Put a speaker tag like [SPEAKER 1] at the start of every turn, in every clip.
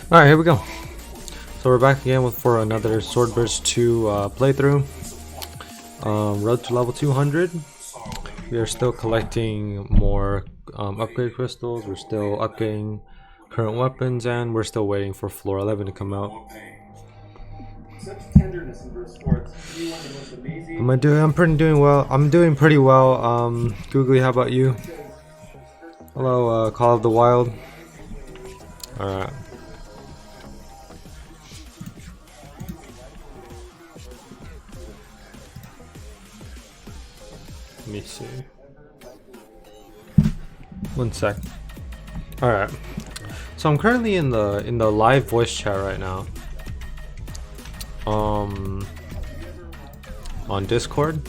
[SPEAKER 1] Alright, here we go. So we're back again for another Swordburst 2 playthrough. Road to level 200. We are still collecting more upgrade crystals. We're still upgrading current weapons, and we're still waiting for floor 11 to come out. I'm doing well. I'm doing pretty well. Googly, how about you? Hello, Call of the Wild. Alright. Let me see. One sec. All right. So I'm currently in the live voice chat right now. On Discord.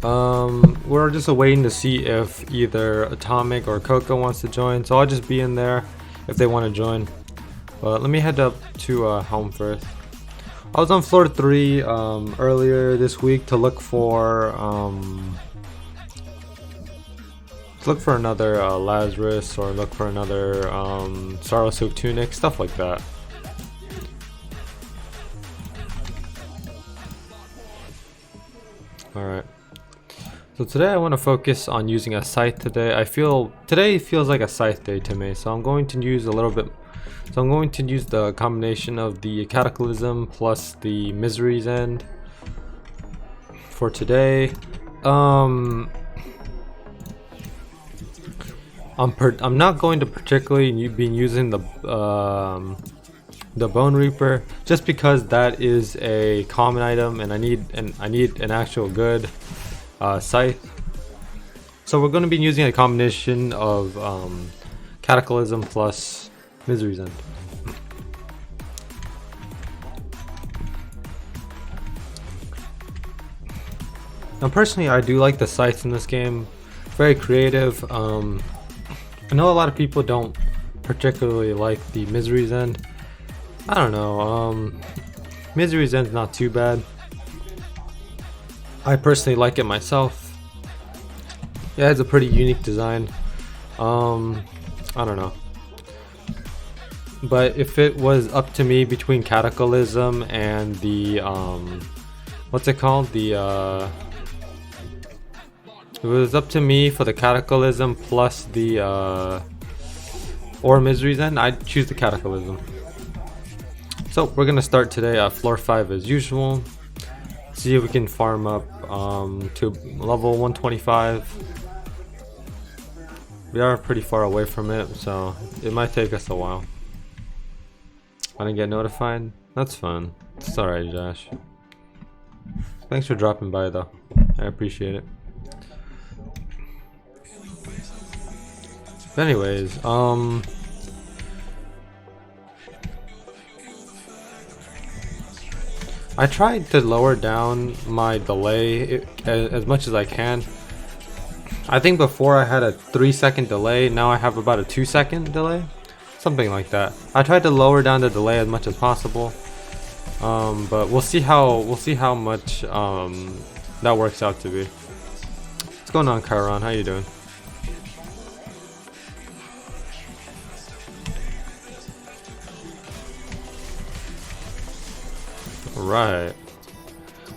[SPEAKER 1] We're just waiting to see if either Atomic or Coco wants to join. So I'll just be in there if they want to join. But let me head up to home first. I was on floor 3 earlier this week to look for another Lazarus, or look for another Sorrow Silk Tunic, stuff like that. Alright. So today I want to focus on using a scythe today. Today feels like a scythe day to me, so I'm going to use the combination of the Cataclysm plus the Misery's End for today. I'm not going to particularly be using the Bone Reaper, just because that is a common item, and I need an actual good scythe. So we're going to be using a combination of Cataclysm plus Misery's End. Now personally, I do like the scythes in this game. Very creative. I know a lot of people don't particularly like the Misery's End. I don't know. Misery's End's not too bad. I personally like it myself. Yeah, it's a pretty unique design. I don't know. But if it was up to me between Cataclysm and the what's it called? If it was up to me for the Cataclysm plus the or Misery's End, I'd choose the Cataclysm. So we're gonna start today at floor 5 as usual. See if we can farm up to level 125. We are pretty far away from it, so it might take us a while. I didn't get notified. That's fun. It's alright, Josh. Thanks for dropping by though. I appreciate it. But anyways, I tried to lower down my delay as much as I can. I think before I had a 3-second delay, now I have about a 2-second delay, something like that. I tried to lower down the delay as much as possible, but we'll see how much that works out to be. What's going on, Chiron? How you doing? Right.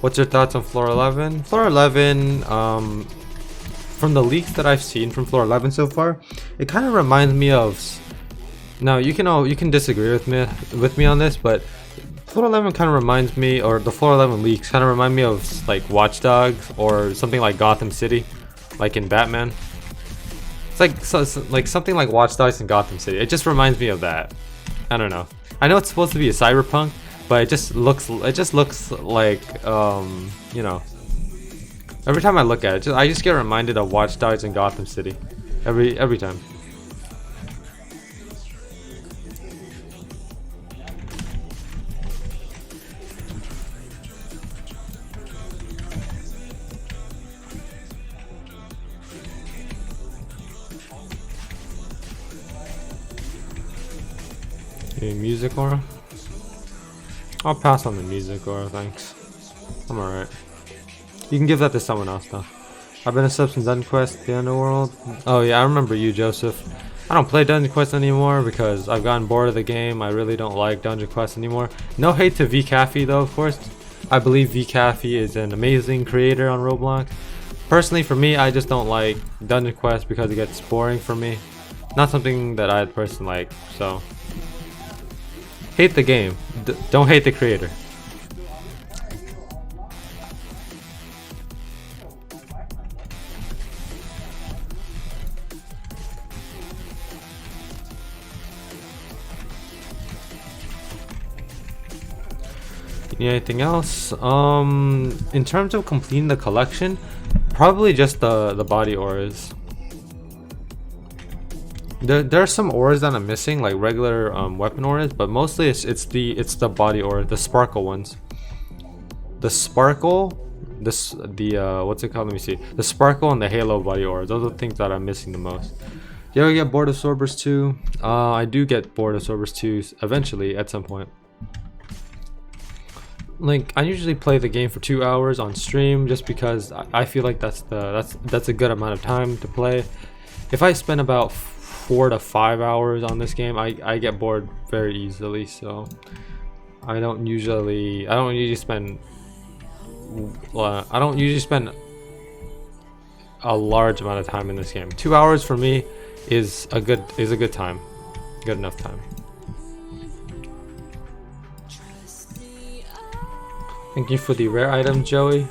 [SPEAKER 1] What's your thoughts on floor 11? Floor 11, from the leaks that I've seen from floor 11 so far, it kind of reminds me of. Now you can disagree with me on this, but floor 11 kind of reminds me, or the floor 11 leaks kind of remind me of like Watch Dogs or something like Gotham City, like in Batman. It's like something like Watch Dogs in Gotham City. It just reminds me of that. I don't know. I know it's supposed to be a cyberpunk, but it just looks like you know, every time I look at it, I just get reminded of Watch Dogs in Gotham City every time. Okay, music aura. I'll pass on the music aura, thanks. I'm alright. You can give that to someone else though. I've been a sub since Quest, the Underworld. Oh yeah, I remember you, Joseph. I don't play Dungeon Quest anymore because I've gotten bored of the game. I really don't like Dungeon Quest anymore. No hate to VCafe though, of course. I believe VCafe is an amazing creator on Roblox. Personally, for me, I just don't like Dungeon Quest because it gets boring for me. Not something that I personally like, so. Hate the game. Don't hate the creator. You need anything else? In terms of completing the collection, probably just the body auras. There are some auras that I'm missing, like regular weapon auras, but mostly it's the body aura, the sparkle ones. The sparkle, what's it called? Let me see. The sparkle and the halo body auras. Those are the things that I'm missing the most. Do you ever get bored of Swordburst 2? I do get bored of Swordburst 2 eventually at some point. Like, I usually play the game for 2 hours on stream just because I feel like that's a good amount of time to play. If I spend about 4 to 5 hours on this game, I get bored very easily. So I don't usually spend a large amount of time in this game. 2 hours for me is a good time, good enough time. Thank you for the rare item, Joey.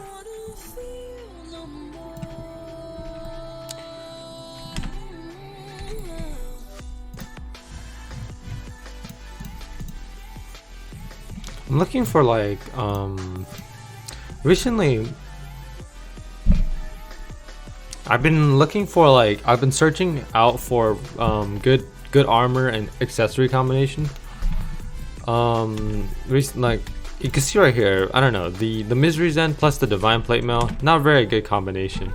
[SPEAKER 1] I'm looking for like recently I've been searching out for good armor and accessory combination. Like you can see right here, I don't know, the Misery's End plus the Divine Plate Mail, not a very good combination.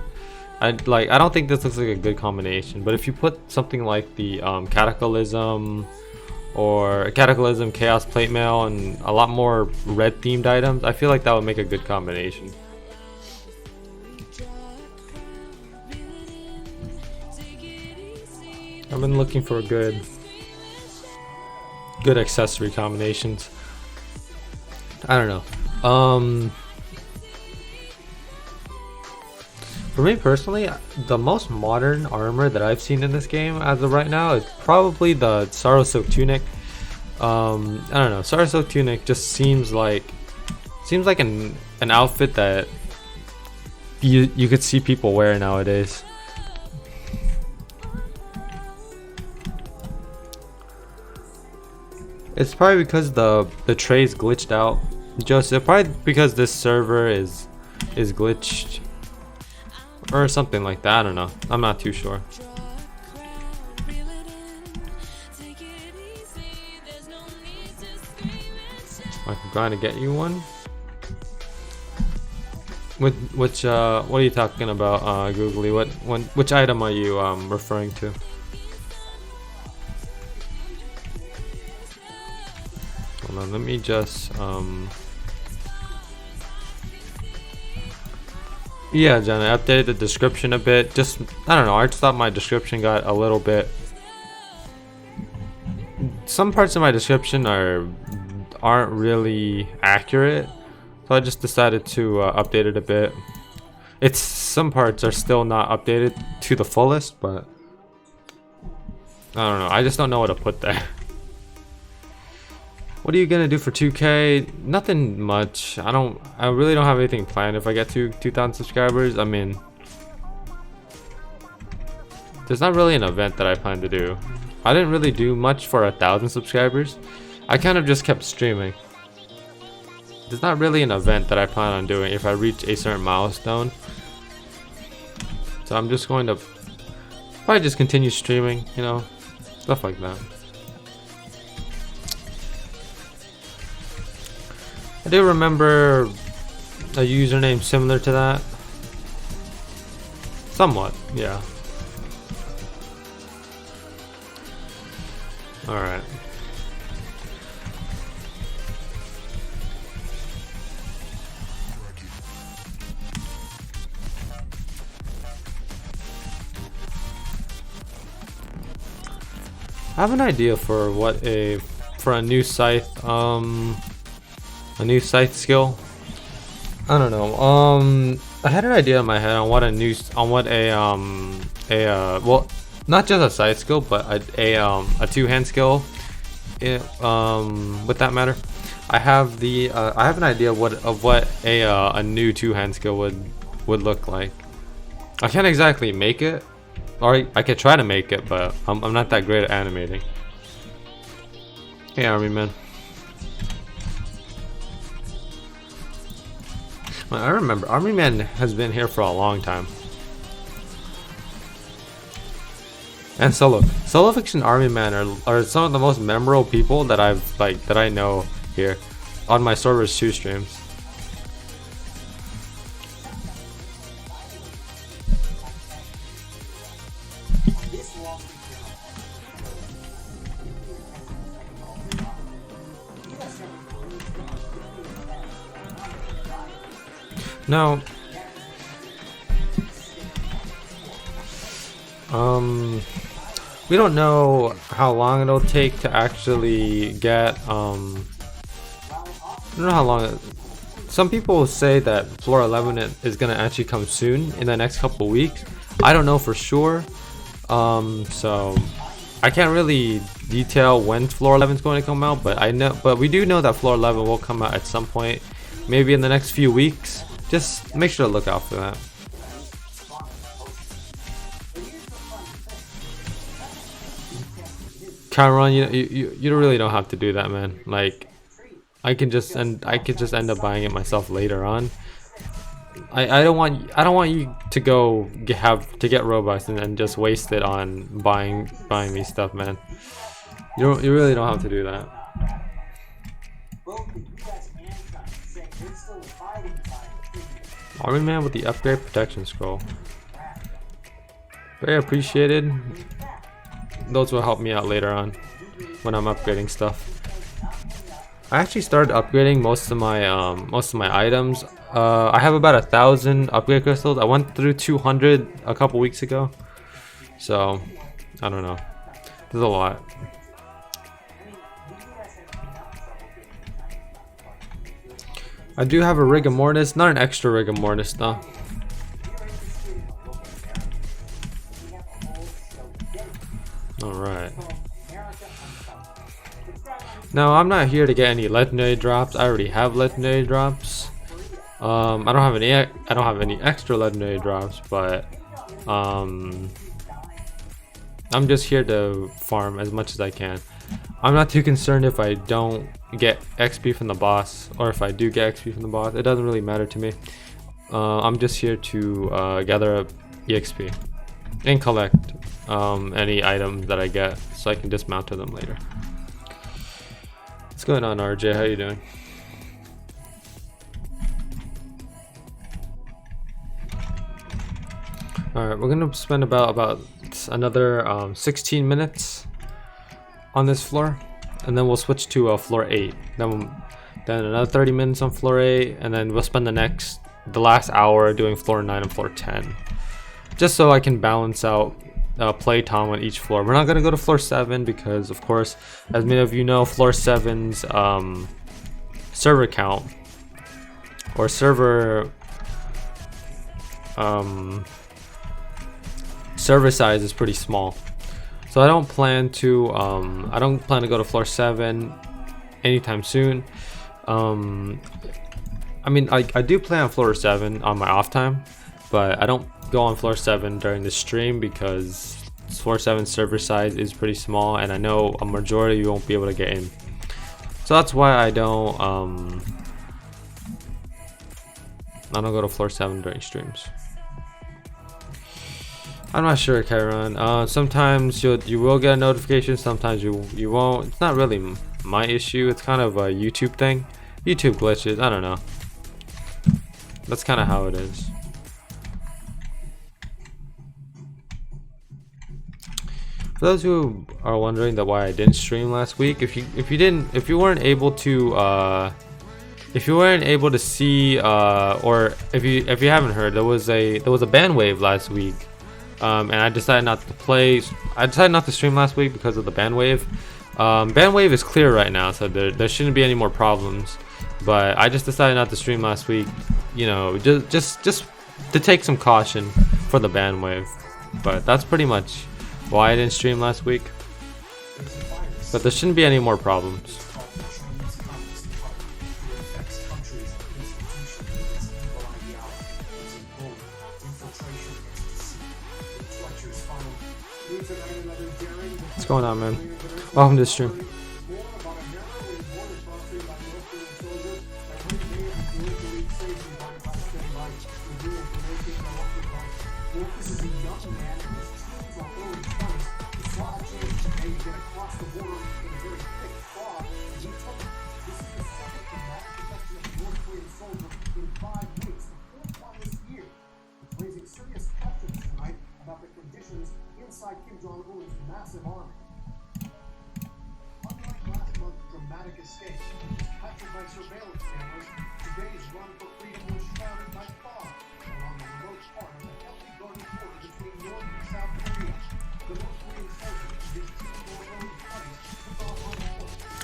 [SPEAKER 1] I don't think this looks like a good combination, but if you put something like the Cataclysm or Cataclysm Chaos Plate Mail and a lot more red themed items, I feel like that would make a good combination. I've been looking for good accessory combinations. I don't know. For me personally, the most modern armor that I've seen in this game as of right now is probably the Sorrow Silk Tunic. I don't know. Sorrow Silk Tunic just seems like an outfit that you could see people wear nowadays. It's probably because the tray's glitched out. Joseph, probably because this server is glitched or something like that. I don't know. I'm not too sure. I'm going to get you one. Which what are you talking about, Googly? Which item are you referring to? Hold on, let me just yeah, John, I updated the description a bit. Just, I don't know, I just thought my description got a little bit, some parts of my description aren't really accurate, so I just decided to update it a bit. Some parts are still not updated to the fullest, but I don't know, I just don't know what to put there. What are you gonna do for 2K? Nothing much. I really don't have anything planned if I get to 2,000 subscribers. I mean, there's not really an event that I plan to do. I didn't really do much for 1,000 subscribers. I kind of just kept streaming. There's not really an event that I plan on doing if I reach a certain milestone. So I'm just going to probably just continue streaming, you know, stuff like that. I do remember a username similar to that. Somewhat, yeah. Alright. I have an idea for a new scythe skill. I don't know. I had an idea in my head on what well, not just a scythe skill, but a two-hand skill. With that matter, I have an idea of what a new two-hand skill would look like. I can't exactly make it, or I could try to make it, but I'm not that great at animating. Hey, army man. Well, I remember Army Man has been here for a long time. And Solo Fiction Army Man are some of the most memorable people that I know here on my Swordburst 2 streams. Now, we don't know how long it'll take to actually get, I don't know how long some people say that floor 11 is gonna actually come soon in the next couple weeks. I don't know for sure, so I can't really detail when floor 11 is going to come out, but we do know that floor 11 will come out at some point, maybe in the next few weeks. Just make sure to look out for that. Chiron, you really don't have to do that, man. Like, I could just end up buying it myself later on. I don't want you to get Robux and then just waste it on buying me stuff, man. You really don't have to do that. Army Man with the upgrade protection scroll. Very appreciated. Those will help me out later on when I'm upgrading stuff. I actually started upgrading most of my items. I have about 1,000 upgrade crystals. I went through 200 a couple weeks ago. So, I don't know. There's a lot. I do have a rigor mortis, not an extra rigor mortis though. Alright. Now I'm not here to get any legendary drops. I already have legendary drops. I don't have any extra legendary drops, but I'm just here to farm as much as I can. I'm not too concerned if I don't get XP from the boss, or if I do get XP from the boss. It doesn't really matter to me. I'm just here to gather up EXP and collect any items that I get, so I can dismount to them later. What's going on, RJ? How you doing? Alright, we're gonna spend about another 16 minutes on this floor, and then we'll switch to floor 8. Then another 30 minutes on floor 8, and then we'll spend the last hour doing floor 9 and floor 10, just so I can balance out play time on each floor. We're not gonna go to floor 7 because, of course, as many of you know, floor 7's server count or server size is pretty small. So I don't plan to go to floor 7 anytime soon. I mean, I do plan on floor 7 on my off time, but I don't go on floor 7 during the stream because floor 7 server size is pretty small, and I know a majority you won't be able to get in. So that's why I don't go to floor 7 during streams. I'm not sure, Chiron. Sometimes you will get a notification, sometimes you won't. It's not really my issue. It's kind of a YouTube thing. YouTube glitches. I don't know. That's kind of how it is. For those who are wondering why I didn't stream last week, if you weren't able to see, or if you haven't heard, there was a ban wave last week. and I decided not to play. I decided not to stream last week because of the ban wave. Ban wave is clear right now, so there shouldn't be any more problems. But I just decided not to stream last week, you know, just to take some caution for the ban wave. But that's pretty much why I didn't stream last week. But there shouldn't be any more problems. What's going on, man? Welcome to the stream.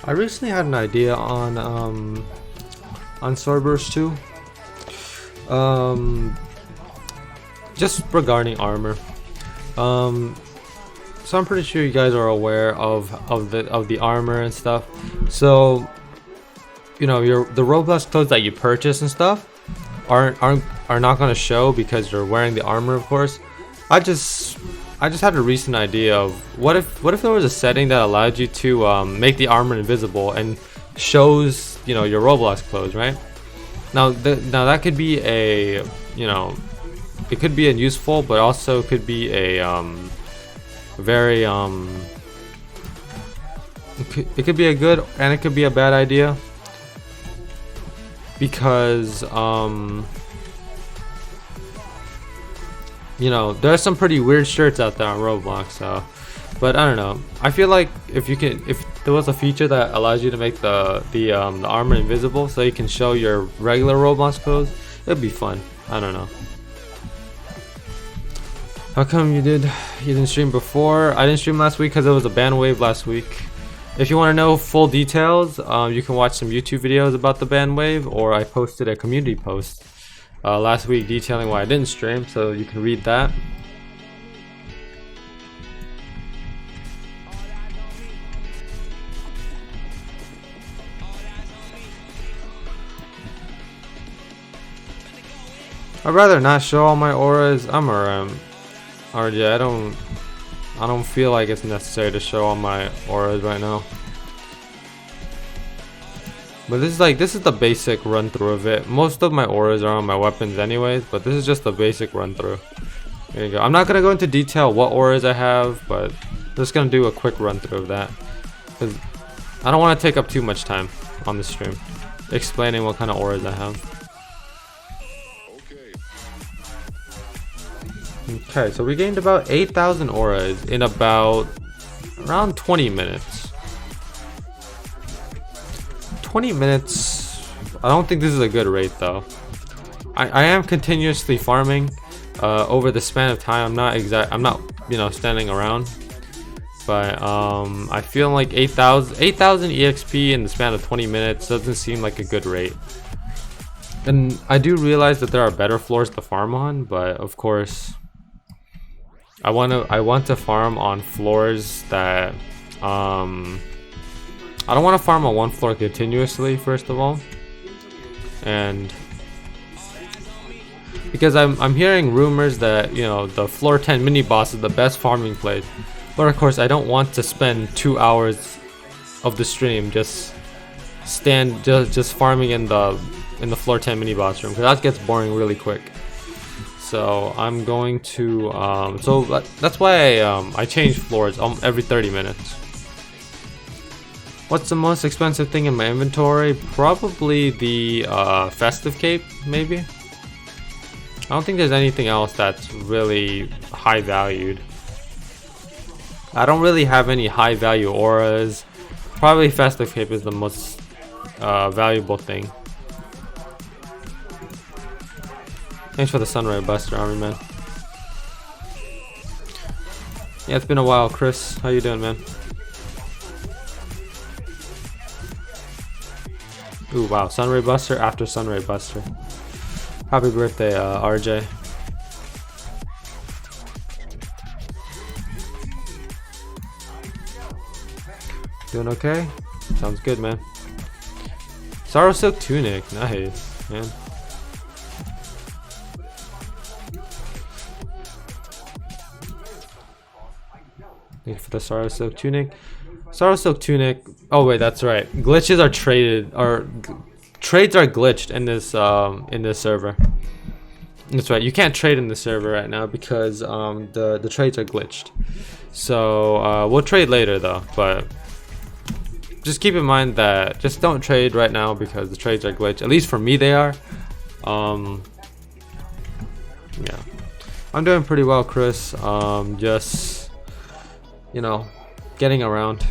[SPEAKER 1] I recently had an idea on Swordburst 2. Just regarding armor. So I'm pretty sure you guys are aware of the armor and stuff. So, you know, the Roblox clothes that you purchase and stuff are not going to show because you're wearing the armor, of course. I just had a recent idea of what if there was a setting that allowed you to make the armor invisible and shows, you know, your Roblox clothes, right? Now that could be a, you know, it could be a useful, but also could be a very it could be a good and it could be a bad idea, because you know, there's some pretty weird shirts out there on Roblox, so, but I don't know. I feel like if there was a feature that allows you to make the armor invisible so you can show your regular Roblox clothes, it'd be fun. I don't know. How come you didn't stream before? I didn't stream last week because it was a ban wave last week. If you want to know full details, you can watch some YouTube videos about the ban wave, or I posted a community post last week detailing why I didn't stream, so you can read that. I'd rather not show all my auras. I'm a RJ. I don't feel like it's necessary to show all my auras right now. But this is the basic run through of it. Most of my auras are on my weapons anyways, but this is just the basic run through. There you go. I'm not gonna go into detail what auras I have, but I'm just gonna do a quick run through of that, because I don't want to take up too much time on the stream explaining what kind of auras I have. Okay, so we gained about 8,000 auras in around 20 minutes. 20 minutes. I don't think this is a good rate though. I am continuously farming over the span of time. I'm not you know, standing around. But I feel like 8,000 EXP in the span of 20 minutes doesn't seem like a good rate. And I do realize that there are better floors to farm on, but of course I want to farm on floors that I don't want to farm on one floor continuously, first of all, and because I'm hearing rumors that, you know, the floor 10 mini boss is the best farming place, but of course I don't want to spend 2 hours of the stream just farming in the floor 10 mini boss room, because that gets boring really quick. So I'm going to so that's why I change floors every 30 minutes. What's the most expensive thing in my inventory? Probably the festive cape, maybe. I don't think there's anything else that's really high valued. I don't really have any high value auras. Probably festive cape is the most valuable thing. Thanks for the sunray buster, army man. Yeah, it's been a while, Chris. How you doing, man? Ooh, wow. Sunray Buster after Sunray Buster. Happy birthday, RJ. Doing okay? Sounds good, man. Sorrow Silk Tunic. Nice, man. Thank you for the Sorrow Silk Tunic. Sorrow Silk Tunic. Oh wait, that's right. Glitches are traded, or trades are glitched in this server. That's right. You can't trade in the server right now because the trades are glitched. So we'll trade later though, but just keep in mind that just don't trade right now because the trades are glitched. At least for me they are. Yeah, I'm doing pretty well, Chris. Just, you know, getting around.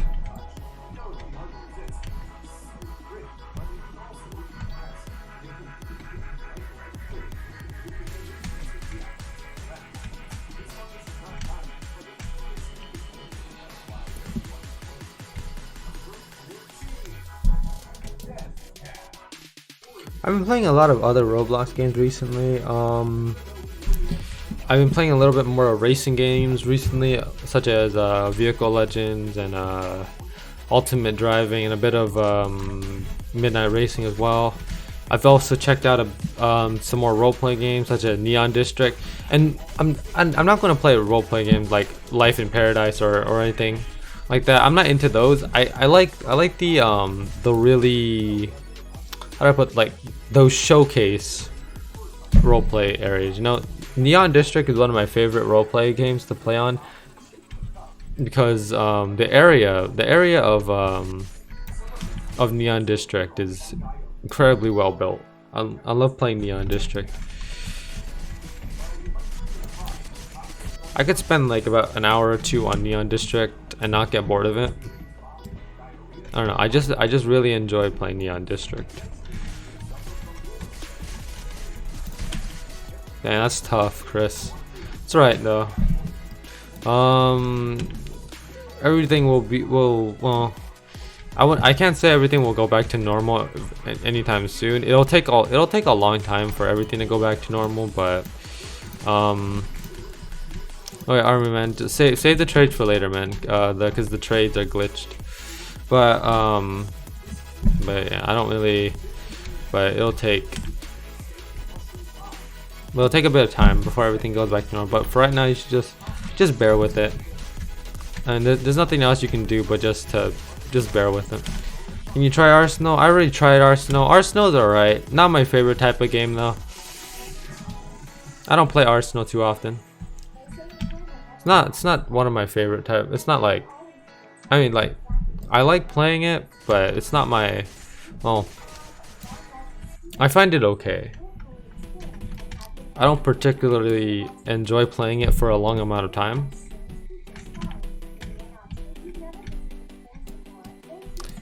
[SPEAKER 1] I've been playing a lot of other Roblox games recently. I've been playing a little bit more racing games recently, such as Vehicle Legends and Ultimate Driving, and a bit of Midnight Racing as well. I've also checked out some more roleplay games such as Neon District, and I'm not going to play roleplay games like Life in Paradise or anything like that. I'm not into those. I like the really, how do I put, like those showcase roleplay areas. You know, Neon District is one of my favorite roleplay games to play on because the area of Neon District is incredibly well built. I love playing Neon District. I could spend like about an hour or two on Neon District and not get bored of it. I don't know. I just really enjoy playing Neon District. Dang, that's tough, Chris. It's alright though. Everything will I can't say everything will go back to normal anytime soon. It'll take a long time for everything to go back to normal, but okay, Army Man, just save the trades for later, man. Because the trades are glitched. But yeah, I don't really. But it'll take a bit of time before everything goes back to normal. But for right now, you should just bear with it. And there's nothing else you can do but just bear with it. Can you try Arsenal? I already tried Arsenal. Arsenal's alright. Not my favorite type of game though. I don't play Arsenal too often. It's not one of my favorite type. It's not like, I mean, like, I like playing it, but it's not my, well, I find it okay. I don't particularly enjoy playing it for a long amount of time.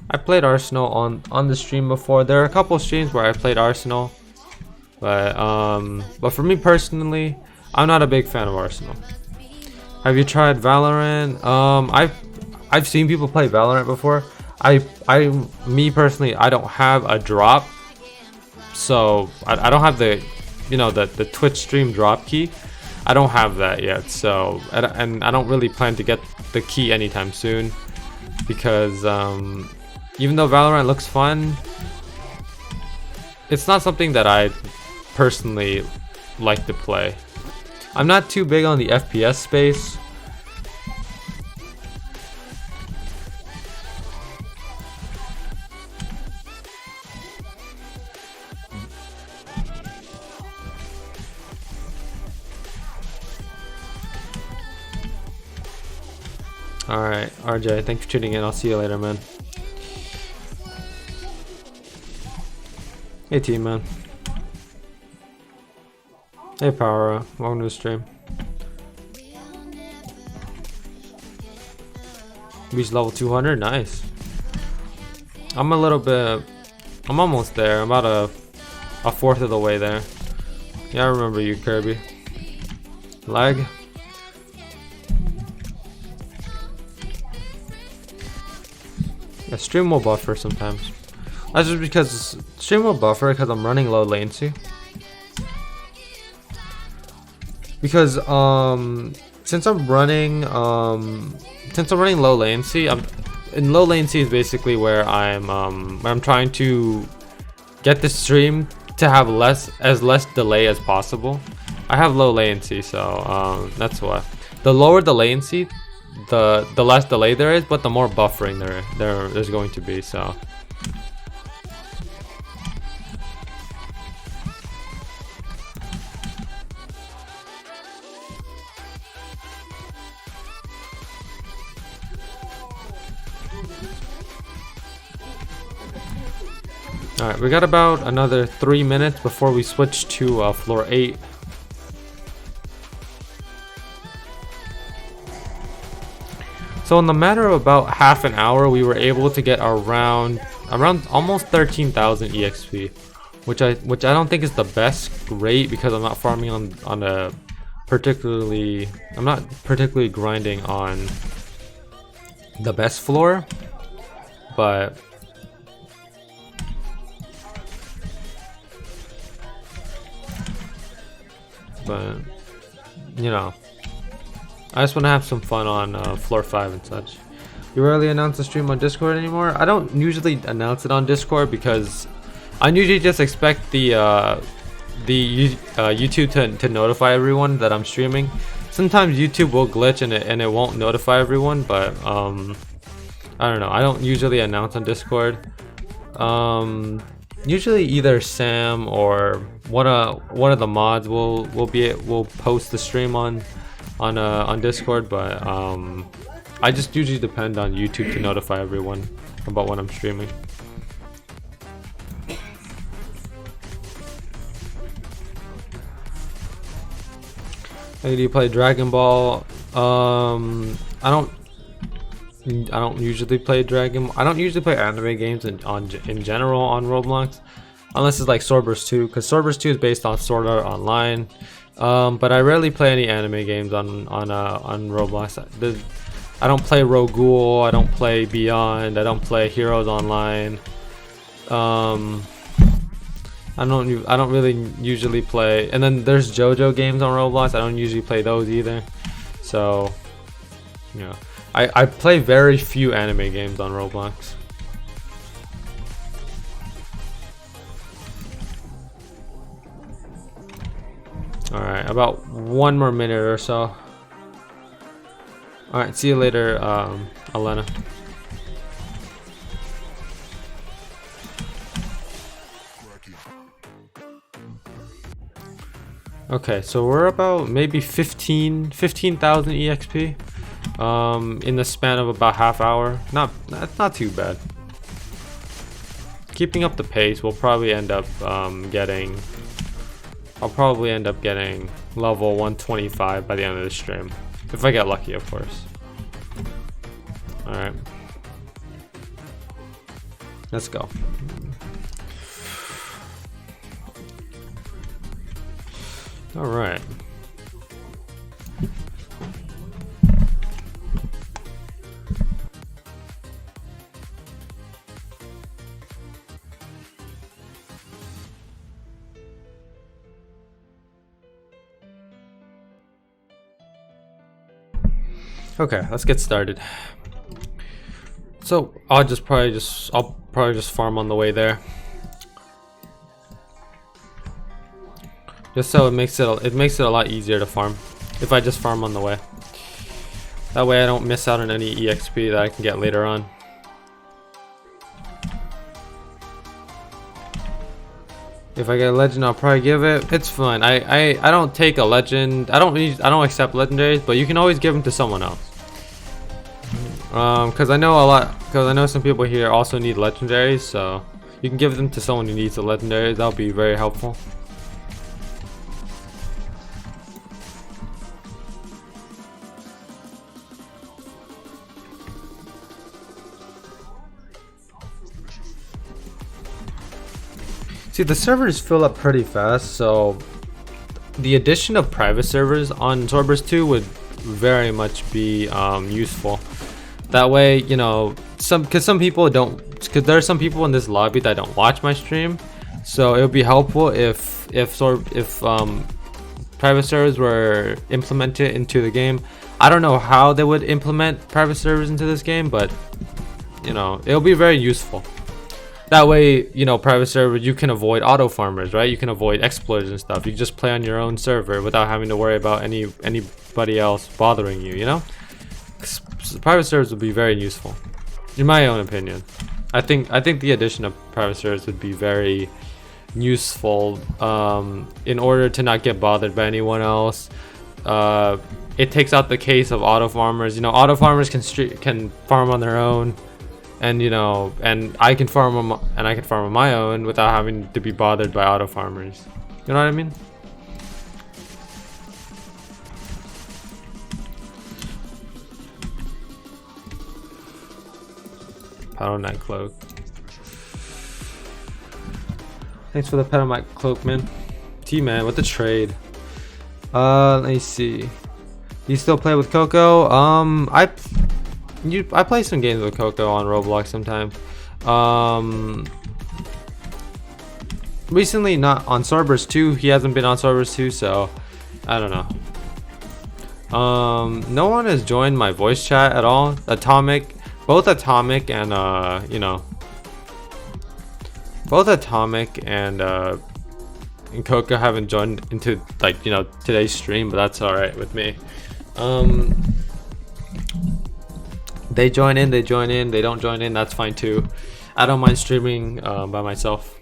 [SPEAKER 1] I played Arsenal on the stream before. There are a couple streams where I played Arsenal, but for me personally, I'm not a big fan of Arsenal. Have you tried Valorant? I've seen people play Valorant before. Me personally, I don't have a drop, so I don't have the, you know, the Twitch stream drop key. I don't have that yet, so and I don't really plan to get the key anytime soon because even though Valorant looks fun, it's not something that I personally like to play. I'm not too big on the FPS space. Alright, RJ, thanks for tuning in. I'll see you later, man. Hey, team, man. Hey, Power, welcome to the stream. Reached level 200, nice. I'm almost there. I'm about a fourth of the way there. Yeah, I remember you, Kirby. Lag. Yeah, stream will buffer sometimes. That's just because stream will buffer because I'm running low latency. Because since I'm running low latency, low latency is basically where I'm trying to get the stream to have less delay as possible. I have low latency, so that's why. The lower the latency, the less delay there is, but the more buffering there's going to be. So. Alright, we got about another 3 minutes before we switch to floor 8. So in the matter of about half an hour, we were able to get around almost 13,000 EXP, which I don't think is the best rate because I'm not farming I'm not particularly grinding on the best floor, but you know, I just want to have some fun on floor 5 and such. You rarely announce the stream on Discord anymore? I don't usually announce it on Discord because I usually just expect the YouTube to notify everyone that I'm streaming. Sometimes YouTube will glitch and it won't notify everyone, but I don't know. I don't usually announce on Discord. Usually either Sam or one of the mods will post the stream on Discord, but I just usually depend on YouTube to notify everyone about when I'm streaming. Hey, do you play Dragon Ball? I don't usually play I don't usually play anime games in general on Roblox, unless it's like Swordburst 2, because Swordburst 2 is based on Sword Art Online. But I rarely play any anime games on Roblox. I don't play Rogul, I don't play Beyond, I don't play Heroes Online. I don't really usually play, and then there's JoJo games on Roblox. I don't usually play those either. So, you know, I play very few anime games on Roblox. Alright, about 1 more minute or so. Alright, see you later, Elena. Okay, so we're about maybe 15,000 EXP in the span of about half hour. That's not too bad. Keeping up the pace, we'll probably end up getting level 125 by the end of the stream. If I get lucky, of course. Alright. Let's go. Alright. Okay, let's get started. So I'll probably just farm on the way there. Just so it makes it a lot easier to farm if I just farm on the way. That way I don't miss out on any EXP that I can get later on. If I get a legend, I'll probably give it. It's fine. I don't take a legend. I don't accept legendaries, but you can always give them to someone else. Because I know some people here also need legendaries, so you can give them to someone who needs a legendary. That'll be very helpful. See, the servers fill up pretty fast, so the addition of private servers on Swordburst 2 would very much be useful. That way, you know, because some people don't, because there are some people in this lobby that don't watch my stream, so it would be helpful if private servers were implemented into the game. I don't know how they would implement private servers into this game, but you know, it'll be very useful. That way, you know, private servers, you can avoid auto farmers, right? You can avoid exploits and stuff. You just play on your own server without having to worry about anybody else bothering you, you know? Private servers would be very useful, in my own opinion. I think the addition of private servers would be very useful in order to not get bothered by anyone else. It takes out the case of auto farmers. You know, auto farmers can farm on their own, and you know, and I can farm on my own without having to be bothered by auto farmers. You know what I mean? Paddle Knight Cloak. Thanks for the Paddle Knight Cloak, man. T-Man with the trade. Let me see. You still play with Coco? I play some games with Coco on Roblox sometimes. Recently not on Swordburst 2. He hasn't been on Swordburst 2, so I don't know. No one has joined my voice chat at all. Both Atomic and you know, both Atomic and Coco haven't joined into, like, you know, today's stream, but that's all right with me. They join in, they don't join in, that's fine too. I don't mind streaming by myself.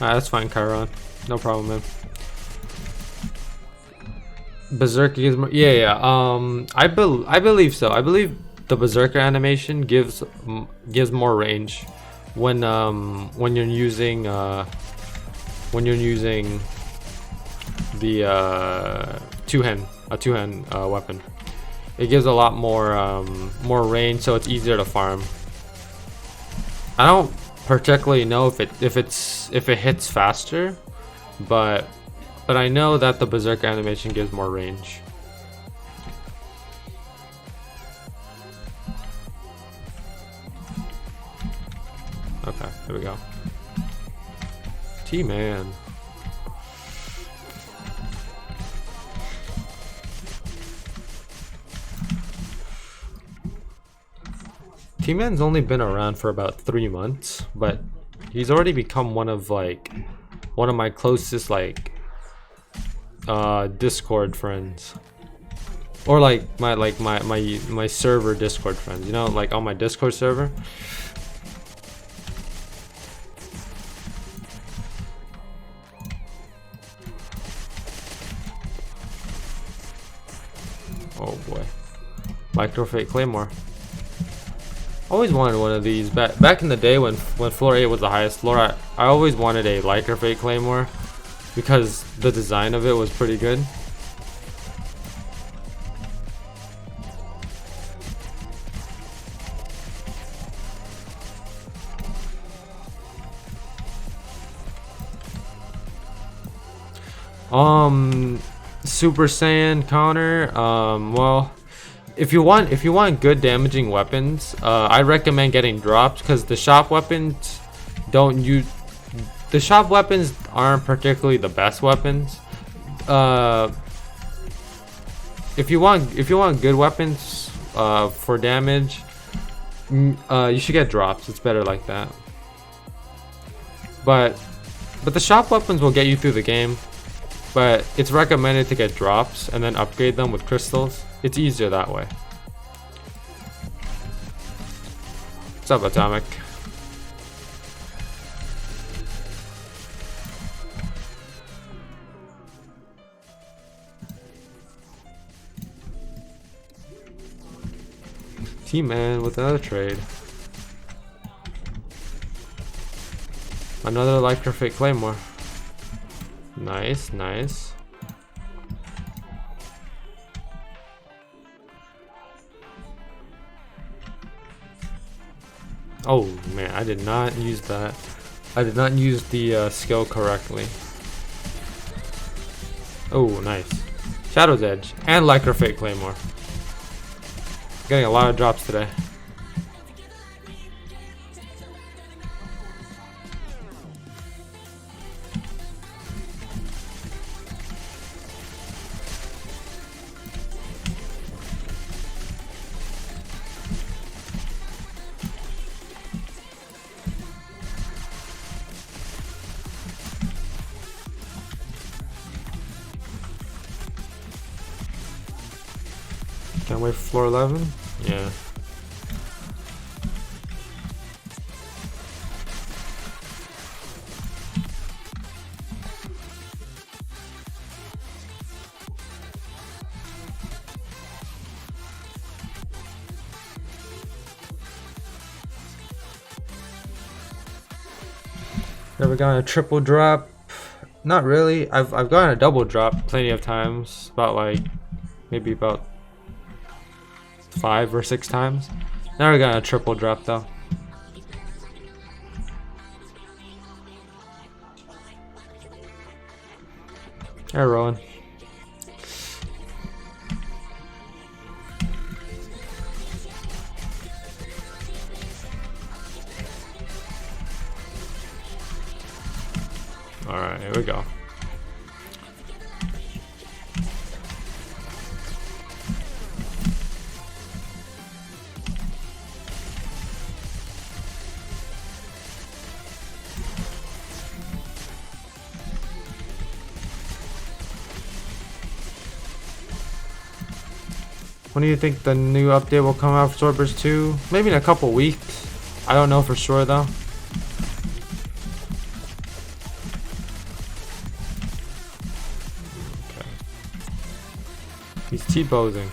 [SPEAKER 1] Alright, that's fine, Chiron. No problem, man. Berserker gives more. Yeah. I believe so. I believe the Berserker animation gives more range when you're using the two-hand weapon. It gives a lot more range, so it's easier to farm. I don't particularly know if it hits faster, but I know that the Berserker animation gives more range. Okay, here we go. T-Man. T-Man's only been around for about 3 months, but he's already become one of my closest Discord friends, or my server Discord friends. You know, like on my Discord server. Oh boy, Microfate Claymore. Always wanted one of these back in the day when floor 8 was the highest floor. I always wanted a Lycrafate Claymore because the design of it was pretty good. Super Saiyan counter. Well, if you want good damaging weapons, I recommend getting drops, because the shop weapons aren't particularly the best weapons. If you want good weapons for damage, you should get drops. It's better like that. But the shop weapons will get you through the game. But it's recommended to get drops and then upgrade them with crystals. It's easier that way. What's up, Atomic? T-Man with another trade. Another Lycrafate Claymore. Nice, nice. Oh man, I did not use that. I did not use the skill correctly. Oh, nice. Shadow's Edge and Lycra Fate Claymore. Getting a lot of drops today. Can't wait for floor 11. Yeah. Ever gotten a triple drop? Not really. I've gotten a double drop plenty of times. Maybe about 5 or 6 times. Never gotten a triple drop though. Hey, Rowan. Alright, here we go. When do you think the new update will come out for Swordburst 2? Maybe in a couple weeks. I don't know for sure though. Okay. He's T-posing.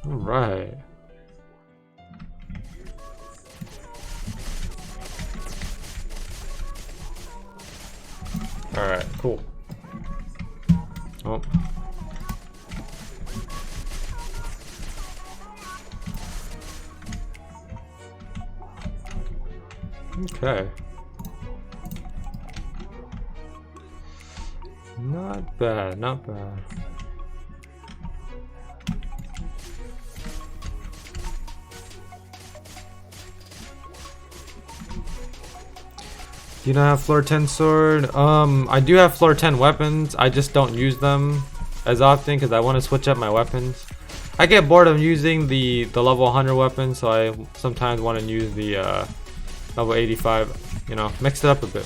[SPEAKER 1] Alright. Alright, cool. Oh. Okay. Not bad, not bad. Do you not have floor 10 sword? I do have floor 10 weapons. I just don't use them as often because I want to switch up my weapons. I get bored of using the level 100 weapon, so I sometimes want to use the level 85. You know, mix it up a bit.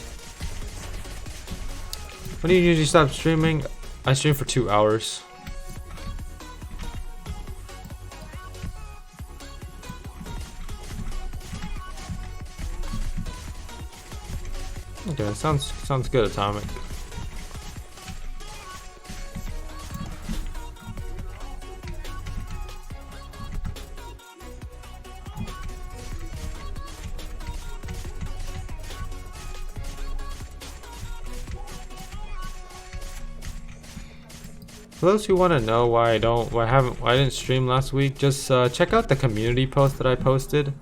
[SPEAKER 1] When do you usually stop streaming? I stream for 2 hours. Okay, sounds good, Atomic. For those who want to know why I didn't stream last week, just check out the community post that I posted.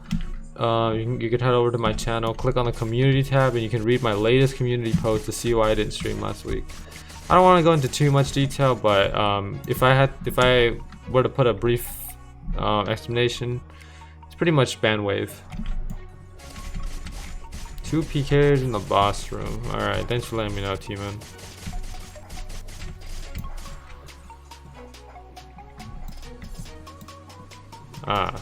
[SPEAKER 1] You can head over to my channel, click on the community tab, and you can read my latest community post to see why I didn't stream last week. I don't want to go into too much detail, but if I were to put a brief explanation, it's pretty much bandwave. 2 PKs in the boss room. Alright, thanks for letting me know, T-Man. Ah.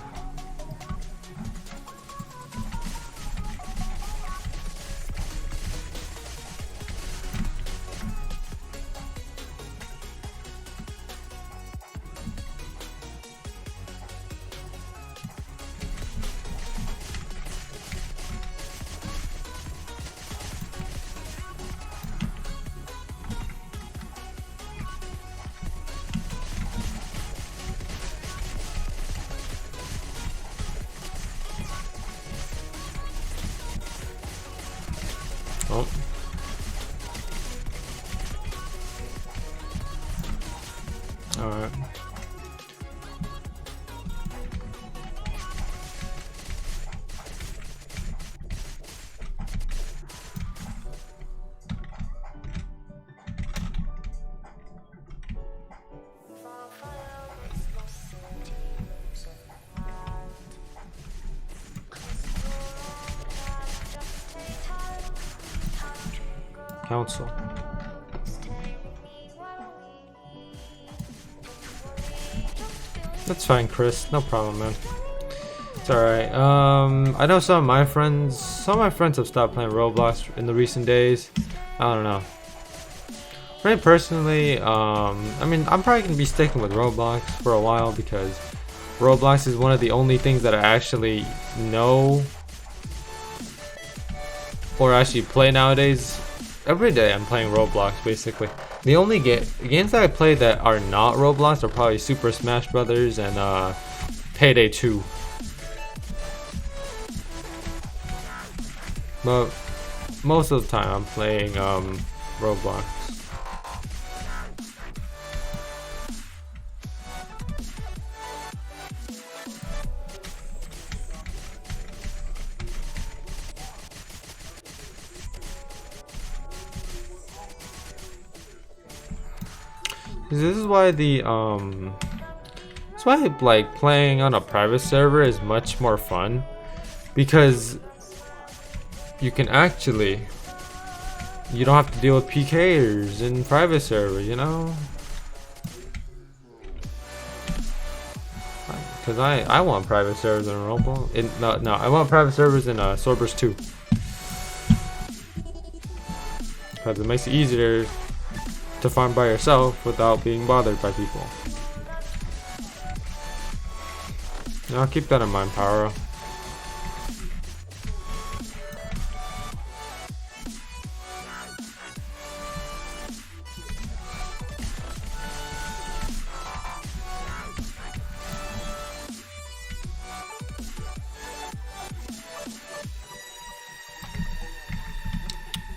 [SPEAKER 1] Alright. Council. That's fine, Chris. No problem, man. It's alright. I know some of my friends have stopped playing Roblox in the recent days. I don't know. For me personally, I mean, I'm probably gonna be sticking with Roblox for a while because Roblox is one of the only things that I actually know or actually play nowadays. Every day I'm playing Roblox basically. The only games that I play that are not Roblox are probably Super Smash Brothers and Payday 2. But most of the time I'm playing Roblox. This is why that's why like playing on a private server is much more fun, because you can actually, you don't have to deal with PKers in private servers, you know? Because I want private servers in Roblox. No, I want private servers in Swordburst 2. Because it makes it easier to farm by yourself without being bothered by people. And I'll keep that in mind, Pyro.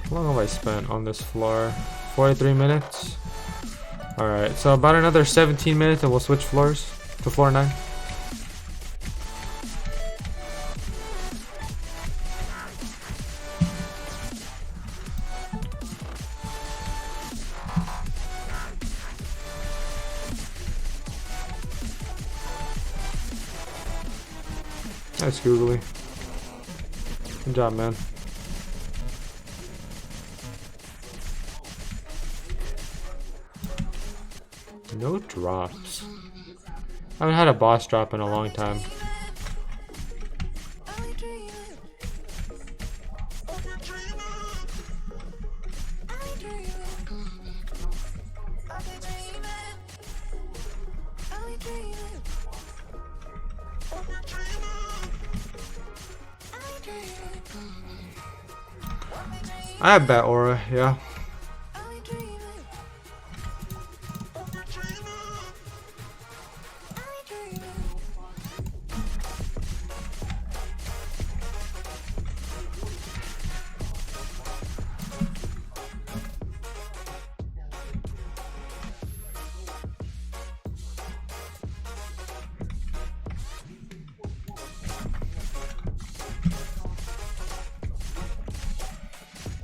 [SPEAKER 1] How long have I spent on this floor? 43 minutes. Alright, so about another 17 minutes and we'll switch floors to floor 9. Nice, Googly. Good job, man. No drops. I haven't had a boss drop in a long time. I have bad aura, yeah.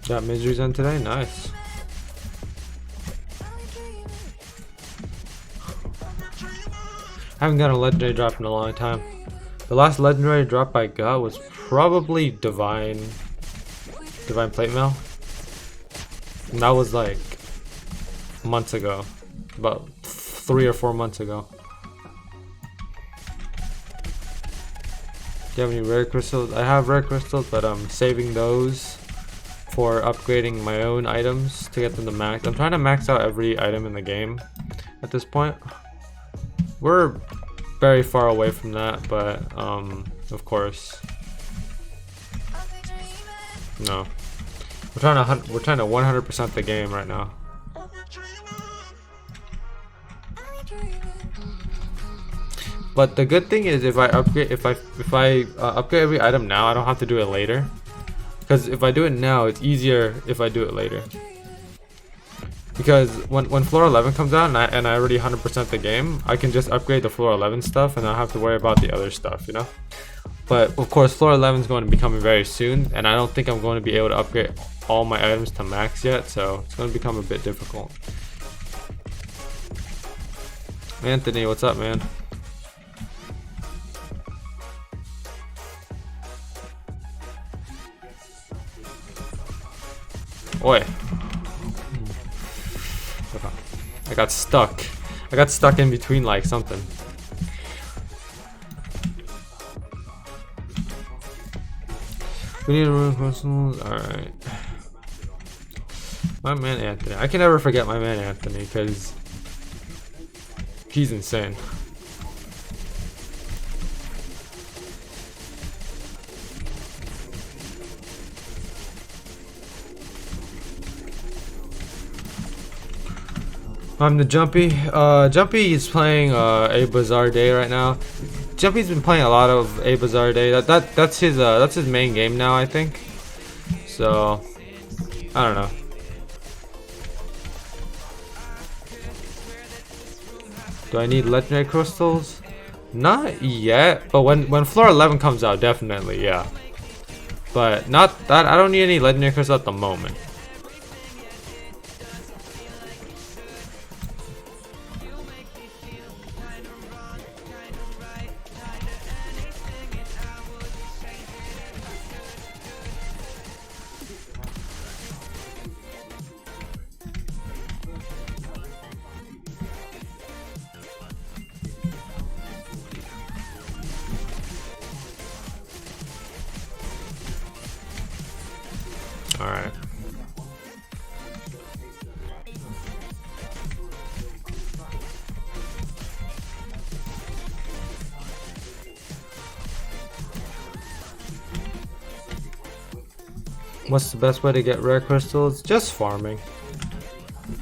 [SPEAKER 1] Got Misery's on today? Nice. I haven't got a legendary drop in a long time. The last legendary drop I got was probably Divine Plate Mail. And that was like months ago. About 3 or 4 months ago. Do you have any rare crystals? I have rare crystals, but I'm saving those for upgrading my own items to get them to max. I'm trying to max out every item in the game at this point. We're very far away from that, but of course, no. We're trying to 100% the game right now. But the good thing is, if I upgrade every item now, I don't have to do it later. Because if I do it now, it's easier if I do it later. Because when floor 11 comes out and I already 100% the game, I can just upgrade the floor 11 stuff and I don't have to worry about the other stuff, you know? But of course, floor 11 is going to be coming very soon, and I don't think I'm going to be able to upgrade all my items to max yet, so it's going to become a bit difficult. Anthony, what's up, man? Oi. I got stuck. I got stuck in between like something. We need to run personals. Alright. My man Anthony. I can never forget my man Anthony because he's insane. I'm the Jumpy. Jumpy is playing A Bizarre Day right now. Jumpy's been playing a lot of A Bizarre Day. That's his main game now, I think. So I don't know. Do I need legendary crystals? Not yet, but when floor 11 comes out, definitely, yeah. But not that I don't need any legendary crystals at the moment. Alright. What's the best way to get rare crystals? Just farming.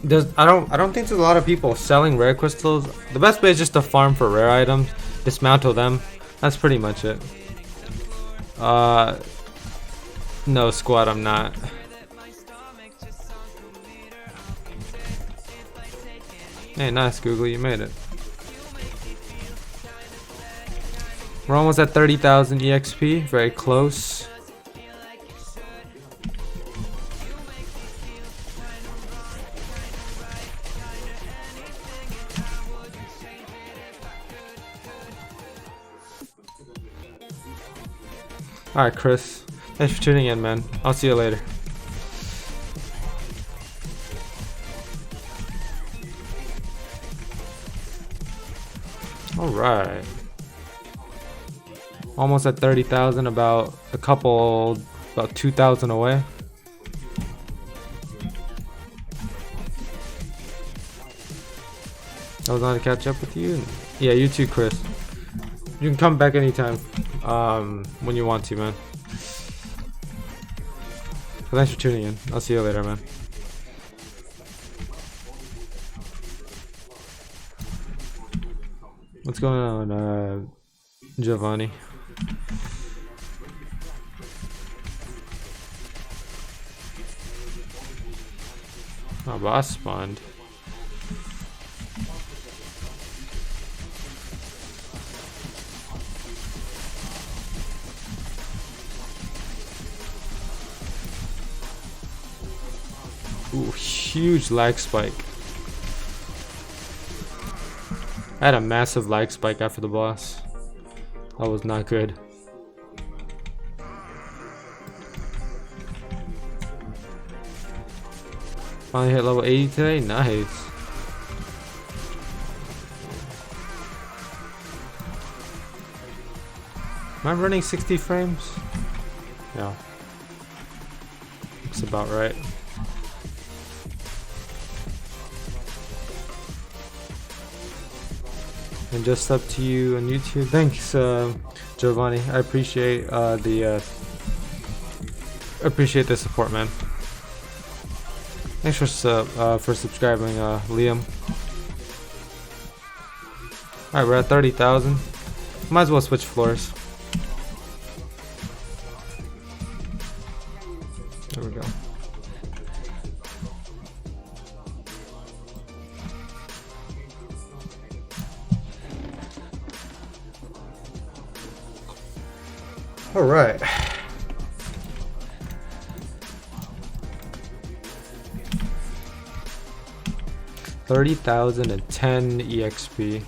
[SPEAKER 1] I don't think there's a lot of people selling rare crystals. The best way is just to farm for rare items, dismantle them. That's pretty much it. No, squad, I'm not. Hey, nice, Google, you made it. We're almost at 30,000 EXP, very close. Alright, Chris. Thanks for tuning in, man. I'll see you later. Alright. Almost at 30,000, about 2,000 away. I was on to catch up with you. Yeah, you too, Chris. You can come back anytime, when you want to, man. But thanks for tuning in. I'll see you later, man. What's going on, Giovanni? Oh, boss spawned. Ooh, huge lag spike. I had a massive lag spike after the boss. That was not good. Finally hit level 80 today? Nice. Am I running 60 frames? Yeah. Looks about right. And just up to you on YouTube. Thanks, Giovanni. I appreciate the support, man. Thanks for subscribing, Liam. Alright, we're at 30,000. Might as well switch floors. There we go. All right. $30,010 EXP.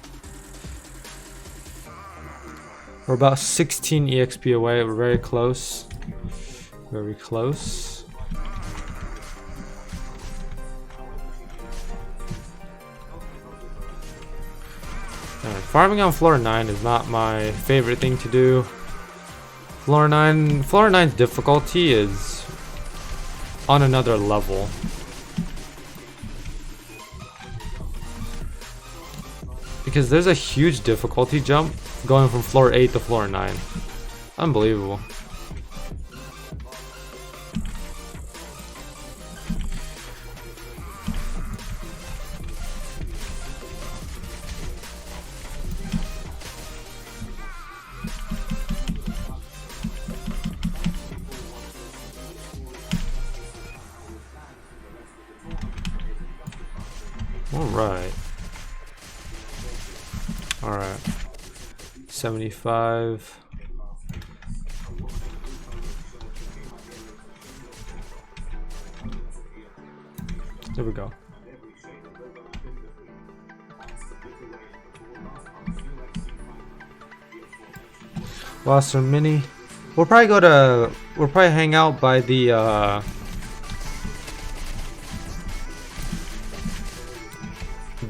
[SPEAKER 1] We're about 16 EXP away. We're very close. Very close. Farming on floor 9 is not my favorite thing to do. Floor 9's difficulty is on another level. Because there's a huge difficulty jump going from floor 8 to floor 9. Unbelievable. Alright. 75. There we go. Lost our mini. We'll probably hang out by the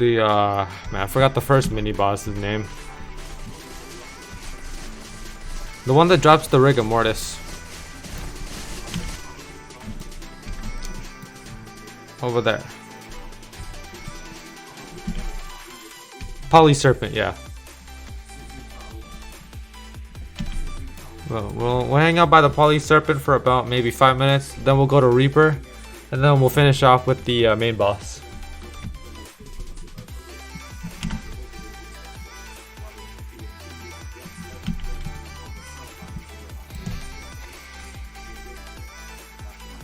[SPEAKER 1] man, I forgot the first mini boss's name. The one that drops the rigor mortis. Over there. Poly serpent, yeah. Well, we'll hang out by the poly serpent for about maybe 5 minutes. Then we'll go to Reaper, and then we'll finish off with the main boss.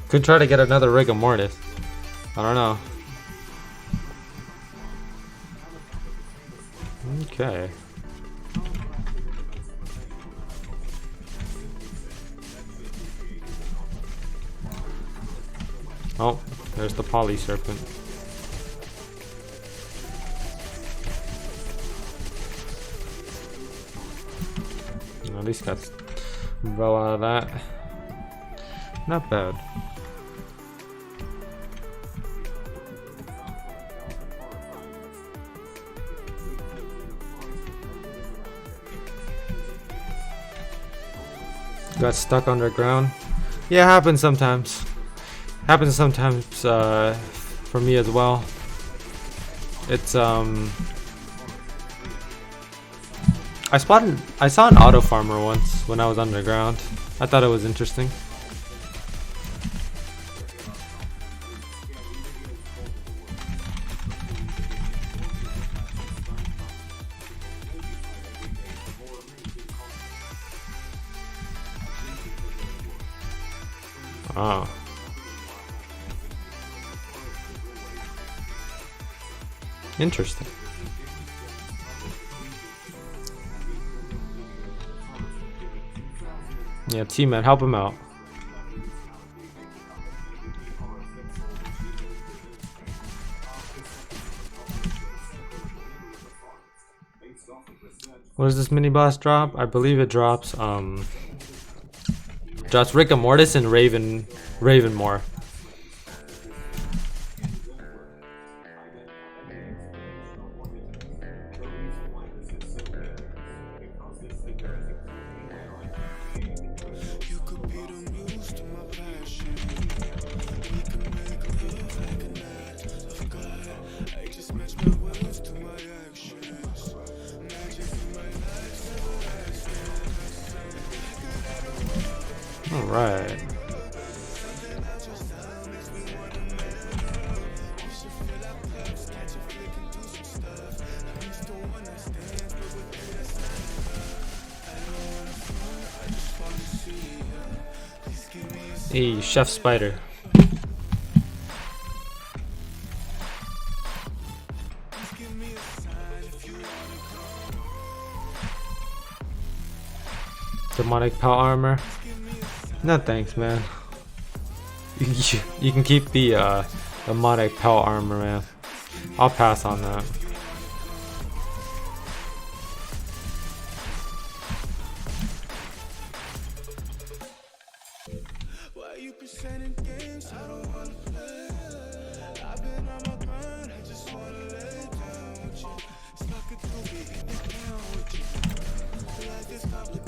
[SPEAKER 1] Could try to get another rigor mortis. I don't know. Okay. Oh, there's the poly serpent. At least got well out of that. Not bad. Got stuck underground. Yeah, it happens sometimes. Happens sometimes for me as well. It's I saw an auto farmer once when I was underground. I thought it was interesting. Oh. Interesting. Yeah, teammate, help him out. What does this mini boss drop? I believe it drops rigor mortis and Ravenmore. Alright. Hey, Chef Spider. Demonic Power Armor. No thanks, man. You can keep the Demonic Power Armor, man. I'll pass on that.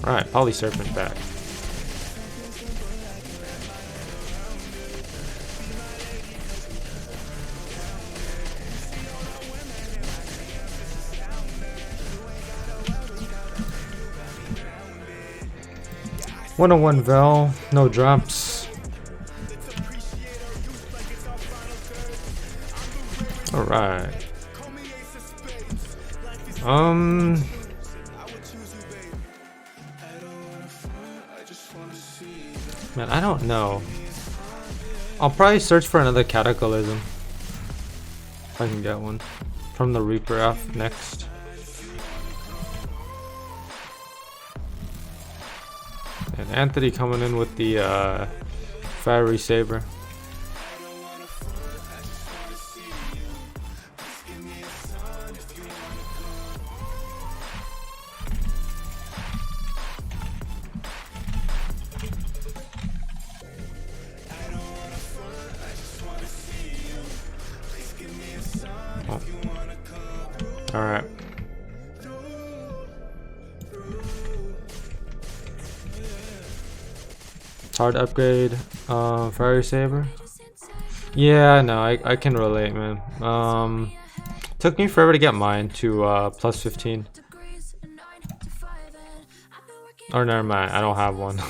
[SPEAKER 1] Alright, Poly Serpent back. One on one Vel, no drops. Alright. Man, I don't know. I'll probably search for another Cataclysm. If I can get one. From the Reaper F next. And Anthony coming in with the Fiery Saber. Oh. Alright. Hard upgrade, Fiery Saber. Yeah, no, I can relate, man. Took me forever to get mine to plus 15. Or never mind, I don't have one.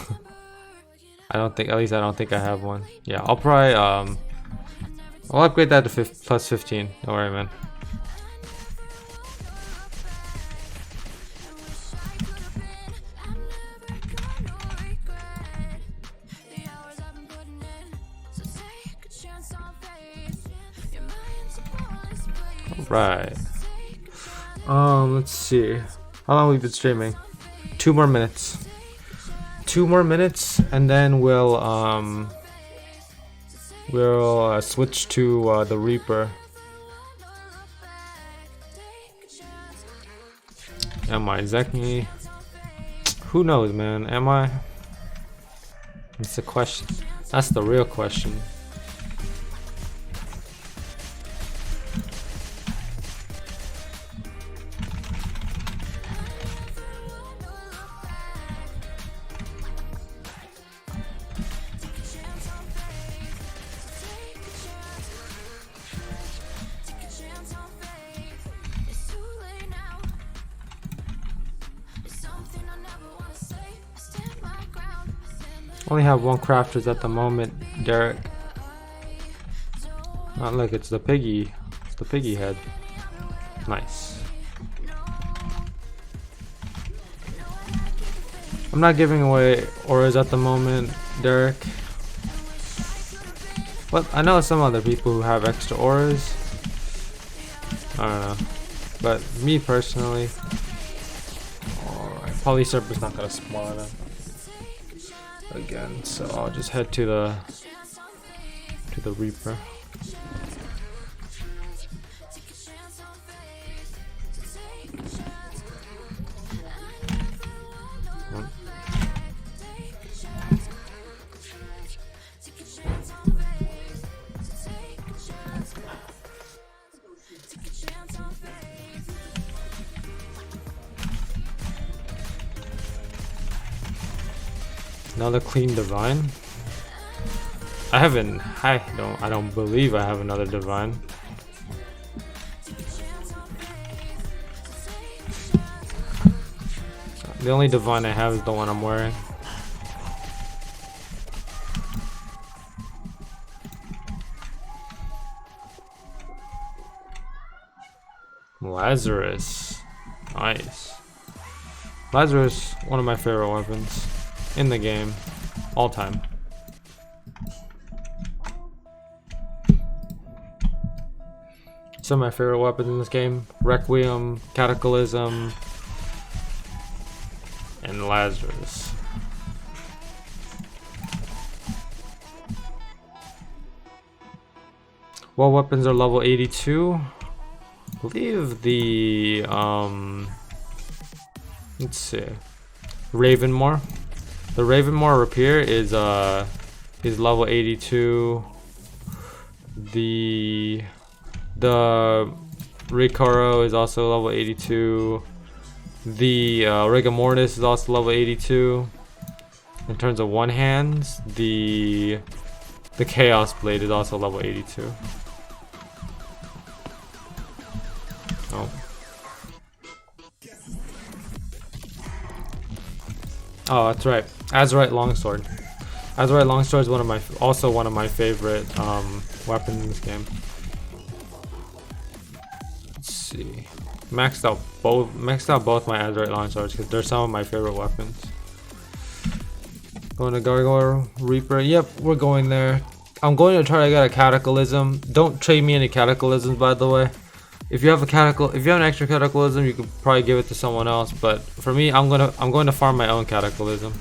[SPEAKER 1] I don't think, at least I don't think I have one. Yeah, I'll probably I'll upgrade that to plus 15. Don't worry, man. Right. Let's see. How long have we been streaming? 2 more minutes. 2 more minutes, and then we'll switch to the Reaper. Am I Zekni? Who knows, man? Am I? That's the question. That's the real question. Only have 1 crafters at the moment, Derek. Oh, look, it's the piggy. It's the piggy head. Nice. I'm not giving away auras at the moment, Derek. But I know some other people who have extra auras. I don't know. But me personally, alright, Poly Serpent's not gonna spawn again, so I'll just head to the Reaper. Another clean divine. I don't believe I have another divine. The only divine I have is the one I'm wearing. Lazarus. Nice. Lazarus, one of my favorite weapons in the game, all time. Some of my favorite weapons in this game: Requiem, Cataclysm, and Lazarus. What weapons are level 82? I believe the let's see, Ravenmore. The Ravenmore Rapier is level 82. The Ricaro is also level 82. The Rigor Mortis is also level 82. In terms of one hands, the Chaos Blade is also level 82. Oh, that's right. Azurite Longsword. Azurite Longsword is also one of my favorite weapons in this game. Let's see. Maxed out both my Azurite Longswords because they're some of my favorite weapons. Going to Gargoyle Reaper. Yep, we're going there. I'm going to try to get a Cataclysm. Don't trade me any Cataclysms, by the way. If you have an extra Cataclysm, you could probably give it to someone else. But for me, I'm going to farm my own Cataclysm.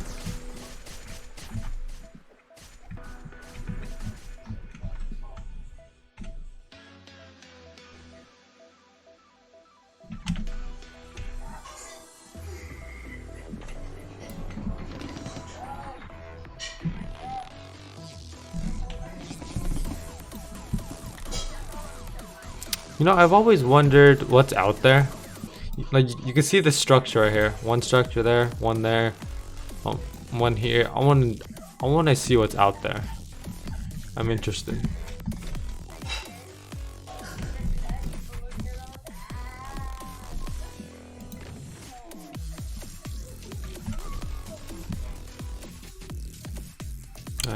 [SPEAKER 1] You know, I've always wondered what's out there. Like, you can see the structure right here. One structure there, one there, one here. I want to see what's out there. I'm interested.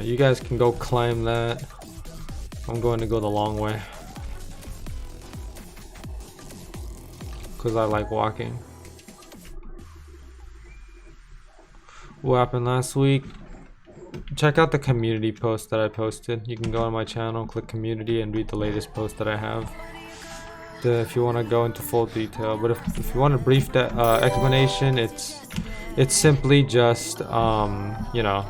[SPEAKER 1] You guys can go climb that. I'm going to go the long way. Because I like walking. What happened last week? Check out the community post that I posted. You can go on my channel, click community, and read the latest post that I have. If you want to go into full detail, but if you want a brief explanation, it's simply just you know,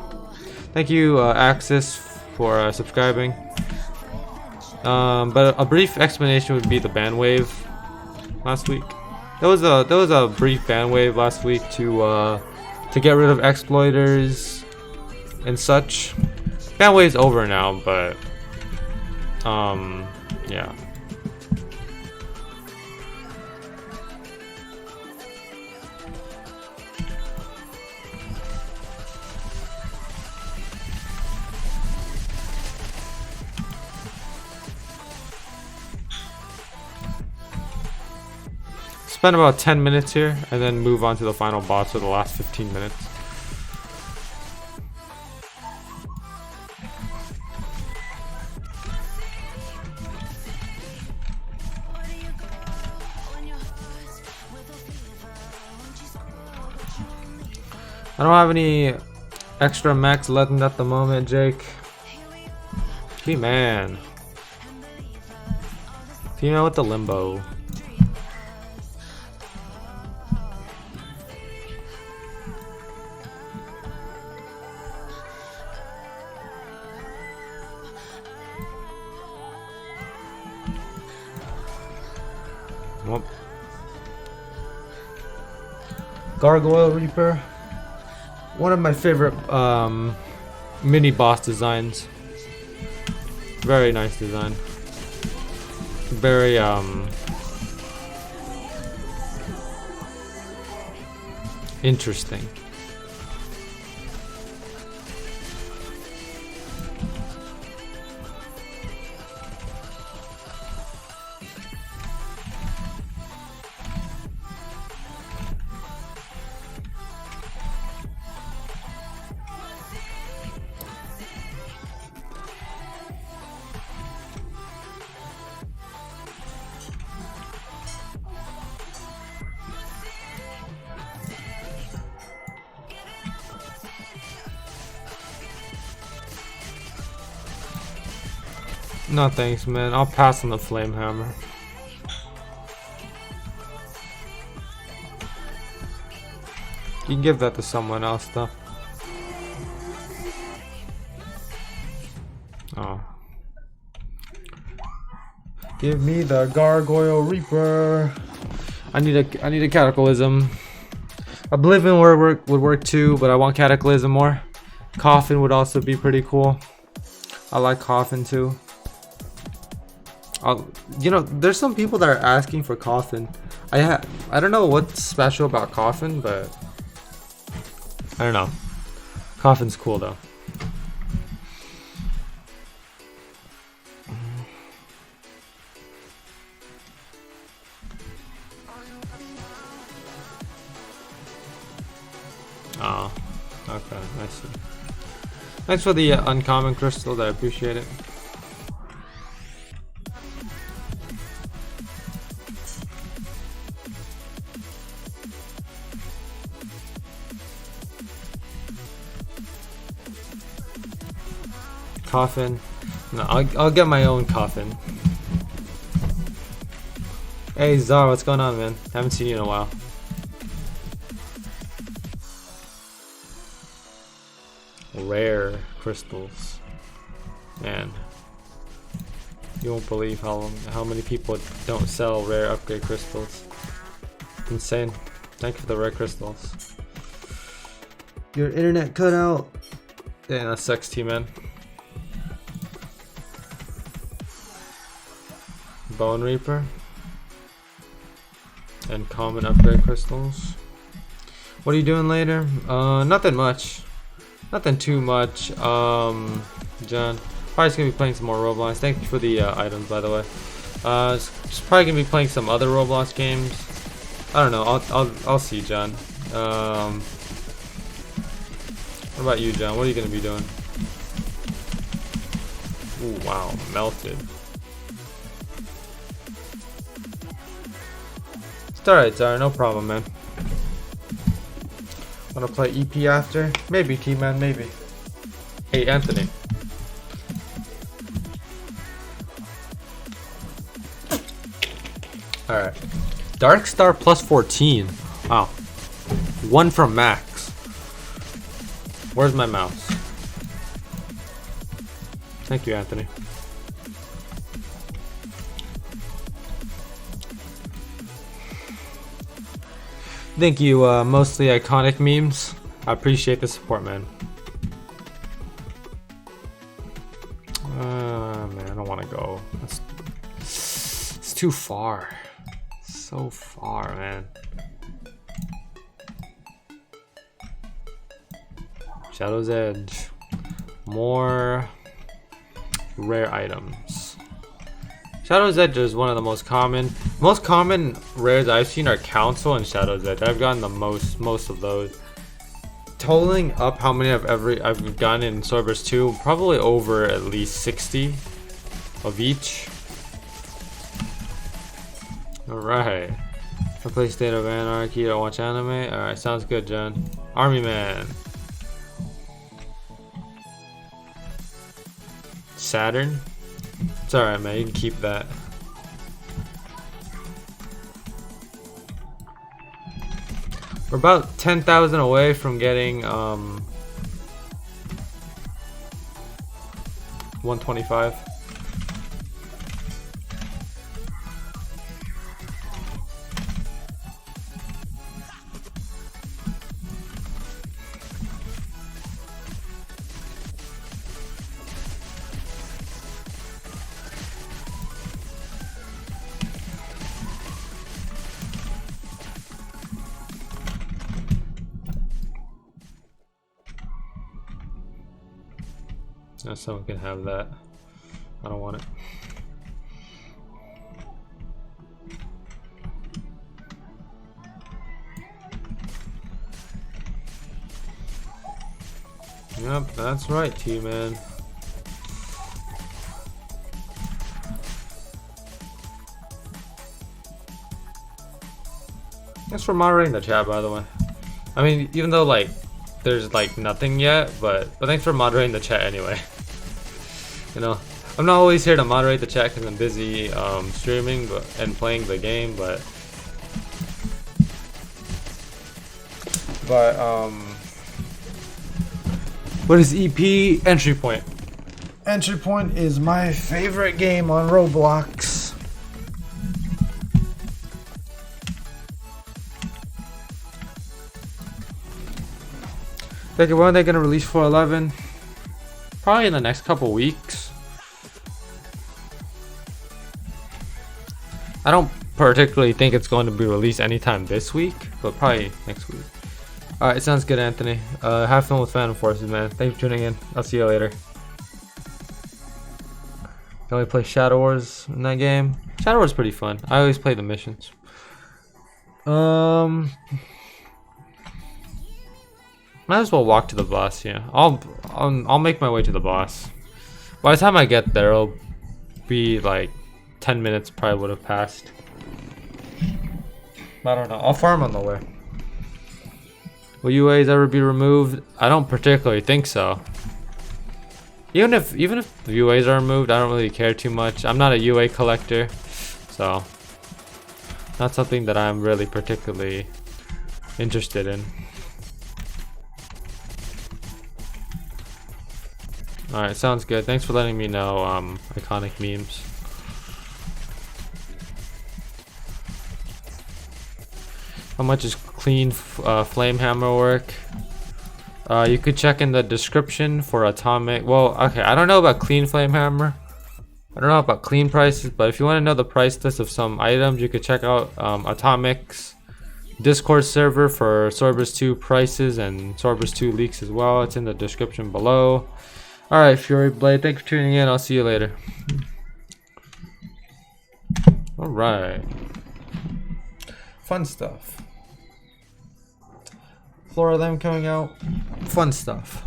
[SPEAKER 1] thank you Axis for subscribing. But a brief explanation would be the ban wave last week. There was a brief ban wave last week to get rid of exploiters and such. Ban wave's over now, but yeah. Spend about 10 minutes here and then move on to the final boss for the last 15 minutes. I don't have any extra max legend at the moment, Jake. T-Man. T-Man with the limbo. Whoop. Gargoyle Reaper. One of my favorite mini boss designs. Very nice design. Very interesting. No thanks, man. I'll pass on the flame hammer. You can give that to someone else, though. Oh. Give me the Gargoyle Reaper. I need a Cataclysm. Oblivion would work too, but I want Cataclysm more. Coffin would also be pretty cool. I like Coffin too. You know, there's some people that are asking for Coffin. I don't know what's special about Coffin, but I don't know. Coffin's cool though. Oh, okay, I see. Thanks for the uncommon crystal, I appreciate it. Coffin. No, I'll get my own coffin. Hey Zara, what's going on, man? Haven't seen you in a while. Rare crystals, man. You won't believe how many people don't sell rare upgrade crystals. Insane. Thank you for the rare crystals. Your internet cut out. Yeah, that sucks, T-man. Bone Reaper and common upgrade crystals. What are you doing later? Nothing much. Nothing too much. John, probably just gonna be playing some more Roblox. Thank you for the items, by the way. Just probably gonna be playing some other Roblox games. I don't know. I'll see, John. What about you, John? What are you gonna be doing? Ooh, wow, melted. It's alright, Zara, no problem, man. Wanna play EP after? Maybe, T-Man, maybe. Hey, Anthony. Alright. Dark Star plus 14. Wow. 1 from Max. Where's my mouse? Thank you, Anthony. Thank you, mostly iconic memes. I appreciate the support, man. Man, I don't want to go. It's too far. So far, man. Shadow's Edge. More rare items. Shadow's Edge is one of the most common rares I've seen are Council and Shadow's Edge. I've gotten the most of those. Totaling up how many I've gotten in Swordburst 2, probably over at least 60 of each. Alright. I play State of Anarchy, I watch anime. Alright, sounds good, John. Army Man. Saturn. It's alright, man, you can keep that. We're about 10,000 away from getting 125. Now someone can have that. I don't want it. Yep, that's right, T-Man. Thanks for moderating the chat, by the way. I mean, even though like there's like nothing yet, but thanks for moderating the chat anyway. You know, I'm not always here to moderate the chat because I'm busy streaming and playing the game, but what is EP? Entry Point. Entry Point is my favorite game on Roblox. When are they gonna release 411? Probably in the next couple weeks. I don't particularly think it's going to be released anytime this week, but probably next week. Alright, sounds good, Anthony. Have fun with Phantom Forces, man. Thanks for tuning in. I'll see you later. Can we play Shadow Wars in that game? Shadow Wars is pretty fun. I always play the missions. Might as well walk to the boss. Yeah, I'll make my way to the boss. By the time I get there, it'll be like 10 minutes. Probably would have passed. I don't know. I'll farm on the way. Will UAs ever be removed? I don't particularly think so. Even if the UAs are removed, I don't really care too much. I'm not a UA collector, so not something that I'm really particularly interested in. Alright, sounds good. Thanks for letting me know iconic memes. How much is clean flame hammer work? You could check in the description for atomic. Well, okay, I don't know about clean flame hammer. I don't know about clean prices, but if you want to know the price list of some items, you could check out Atomic's Discord server for Swordburst 2 prices and Swordburst 2 leaks as well. It's in the description below. Alright, Fury Blade, thanks for tuning in. I'll see you later. Alright. Fun stuff. Flora Lamb coming out. Fun stuff.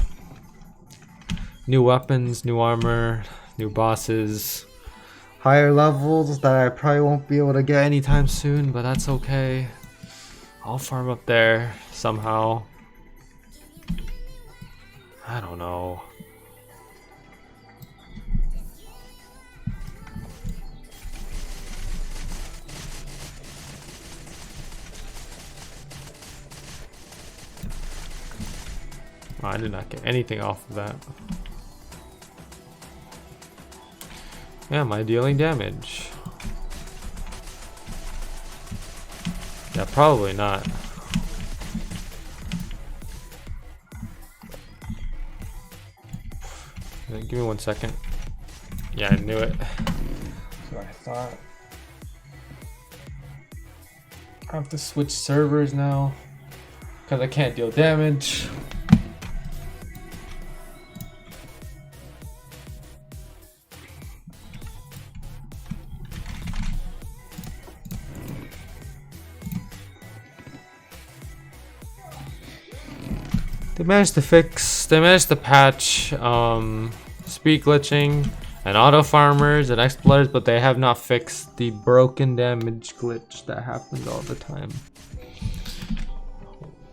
[SPEAKER 1] New weapons, new armor, new bosses. Higher levels that I probably won't be able to get anytime soon, but that's okay. I'll farm up there somehow. I don't know. Oh, I did not get anything off of that. Am I dealing damage? Yeah, probably not. Give me 1 second. Yeah, I knew it. That's what I thought. I have to switch servers now because I can't deal damage. They managed to patch speed glitching and auto farmers and explorers, but they have not fixed the broken damage glitch that happens all the time.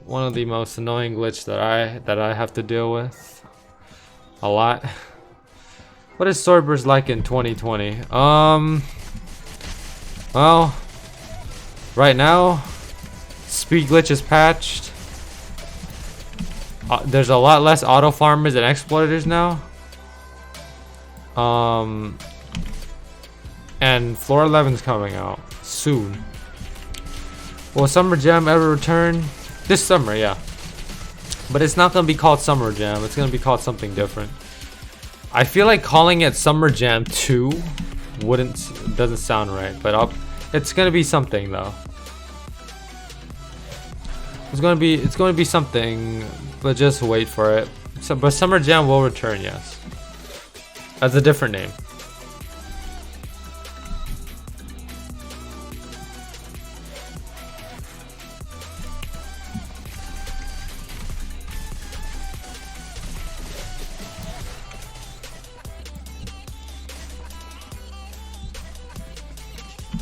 [SPEAKER 1] One of the most annoying glitch that I have to deal with a lot. What is Swordburst like in 2020? Well, right now, speed glitch is patched. There's a lot less auto farmers and exploiters now. And Floor 11's coming out soon. Will Summer Jam ever return? This summer, yeah. But it's not gonna be called Summer Jam. It's gonna be called something different. I feel like calling it Summer Jam 2 doesn't sound right, but it's gonna be something though. It's gonna be something, but just wait for it. But Summer Jam will return, yes. As a different name.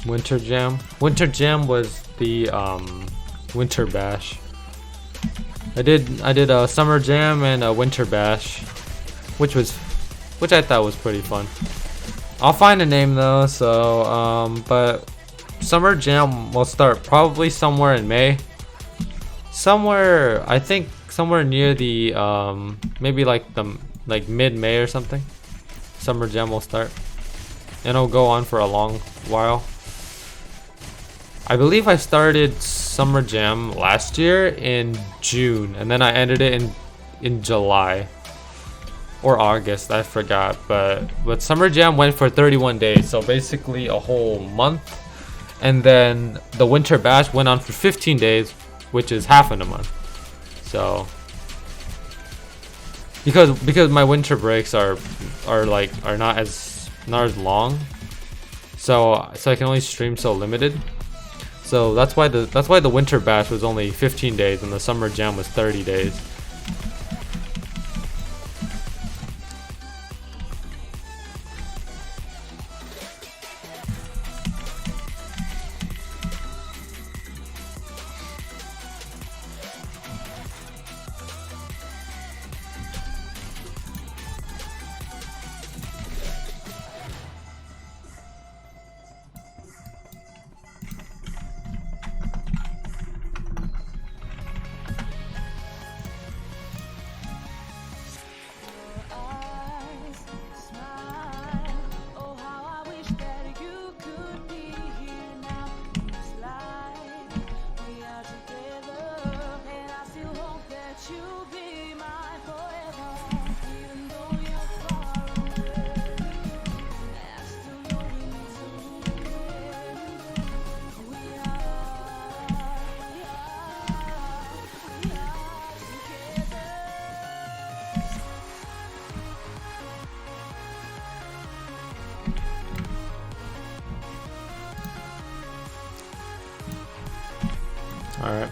[SPEAKER 1] Winter Jam. Winter Jam was the Winter Bash. I did a Summer Jam and a Winter Bash, which I thought was pretty fun. I'll find a name though, so but Summer Jam will start probably somewhere in May. I think somewhere near the maybe like mid-May or something. Summer Jam will start. And it'll go on for a long while. I believe I started Summer Jam last year in June, and then I ended it in July or August, I forgot, but Summer Jam went for 31 days, so basically a whole month. And then the Winter Bash went on for 15 days, which is half in a month. So because my winter breaks are not as long, so I can only stream so limited. So that's why the Winter Bash was only 15 days and the Summer Jam was 30 days. All right.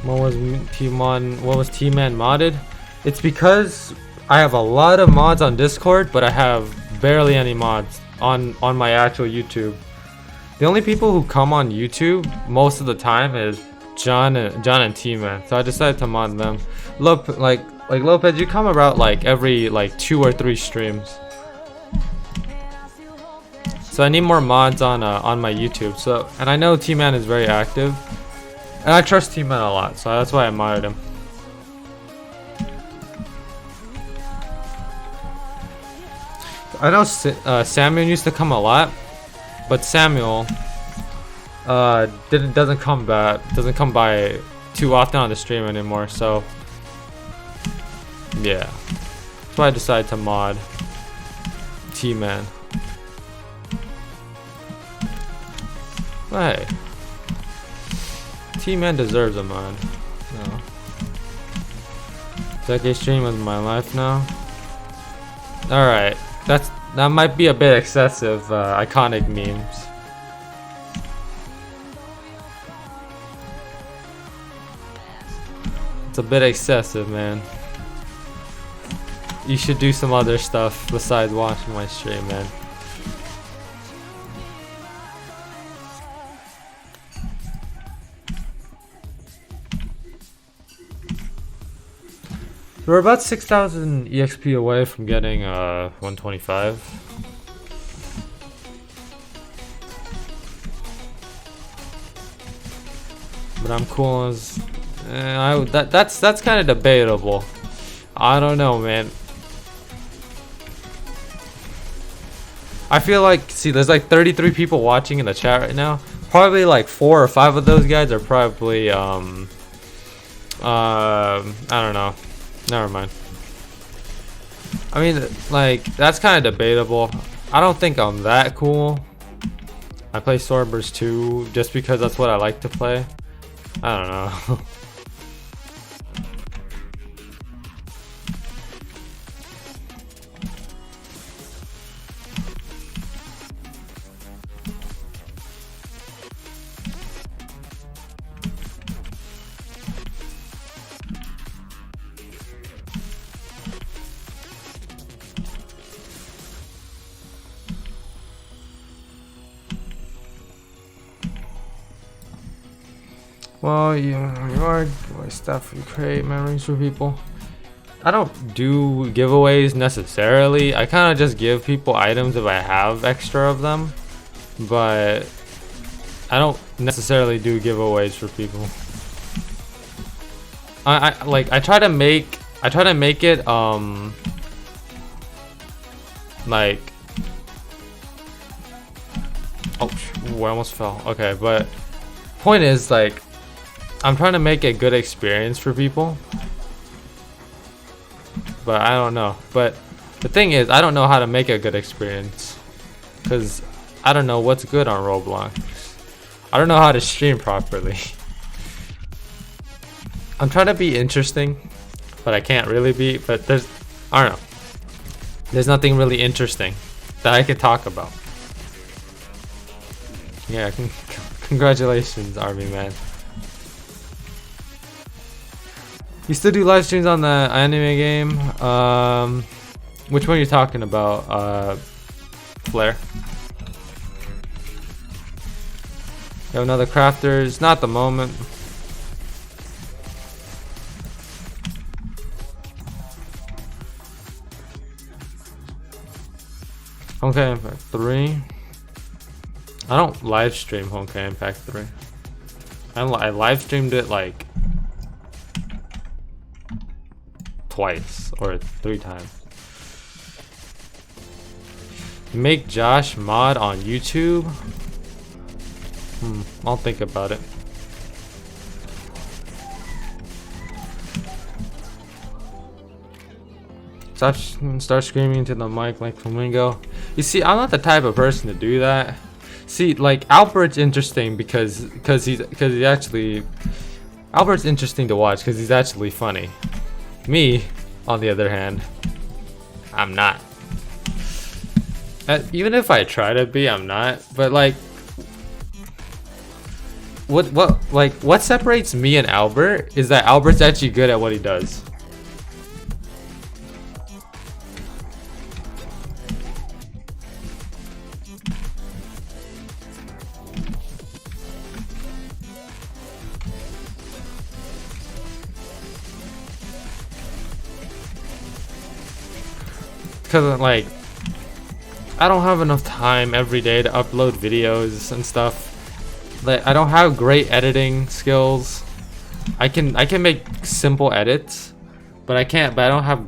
[SPEAKER 1] What was T-Man modded? It's because I have a lot of mods on Discord, but I have barely any mods on my actual YouTube. The only people who come on YouTube most of the time is John and T-Man, so I decided to mod them. Like Lopez, you come about like every 2 or 3 streams, so I need more mods on my YouTube. So, and I know T-Man is very active, and I trust T-Man a lot, so that's why I modded him. I know Samuel used to come a lot, but Samuel doesn't come by too often on the stream anymore. So yeah, that's why I decided to mod T-Man. Hey, T-Man deserves a mod. No. Decade stream of my life now. All right. That might be a bit excessive, iconic memes. It's a bit excessive, man. You should do some other stuff besides watching my stream, man. We're about 6,000 EXP away from getting 125. But I'm cool as that's kind of debatable. I don't know, man. I feel like, see, there's like 33 people watching in the chat right now. Probably like 4 or 5 of those guys are probably I don't know. Never mind. I mean, like, that's kind of debatable. I don't think I'm that cool. I play Swordburst 2 just because that's what I like to play. I don't know. Well, you are stuff. You create memories for people. I don't do giveaways necessarily. I kind of just give people items if I have extra of them. but I don't necessarily do giveaways for people. I try to make it like, oh, I almost fell. Okay, but point is, like, I'm trying to make a good experience for people, but I don't know. But the thing is, I don't know how to make a good experience, because I don't know what's good on Roblox. I don't know how to stream properly. I'm trying to be interesting, but I can't really be. But I don't know. There's nothing really interesting that I can talk about. Yeah, congratulations, Army Man. You still do live streams on the anime game? Which one are you talking about? Flare. You have another crafters? Not at the moment. Honkai Impact 3. I don't live stream Honkai Impact 3. I live streamed it like twice or 3 times. Make Josh mod on YouTube? I'll think about it. Start screaming into the mic like Flamingo. You see, I'm not the type of person to do that. See, like, Albert's interesting because he's actually, Albert's interesting to watch because he's actually funny. Me, on the other hand, I'm not. Even if I try to be, I'm not. But like, what separates me and Albert is that Albert's actually good at what he does. Because, like, I don't have enough time every day to upload videos and stuff. Like, I don't have great editing skills. I can make simple edits, but I don't have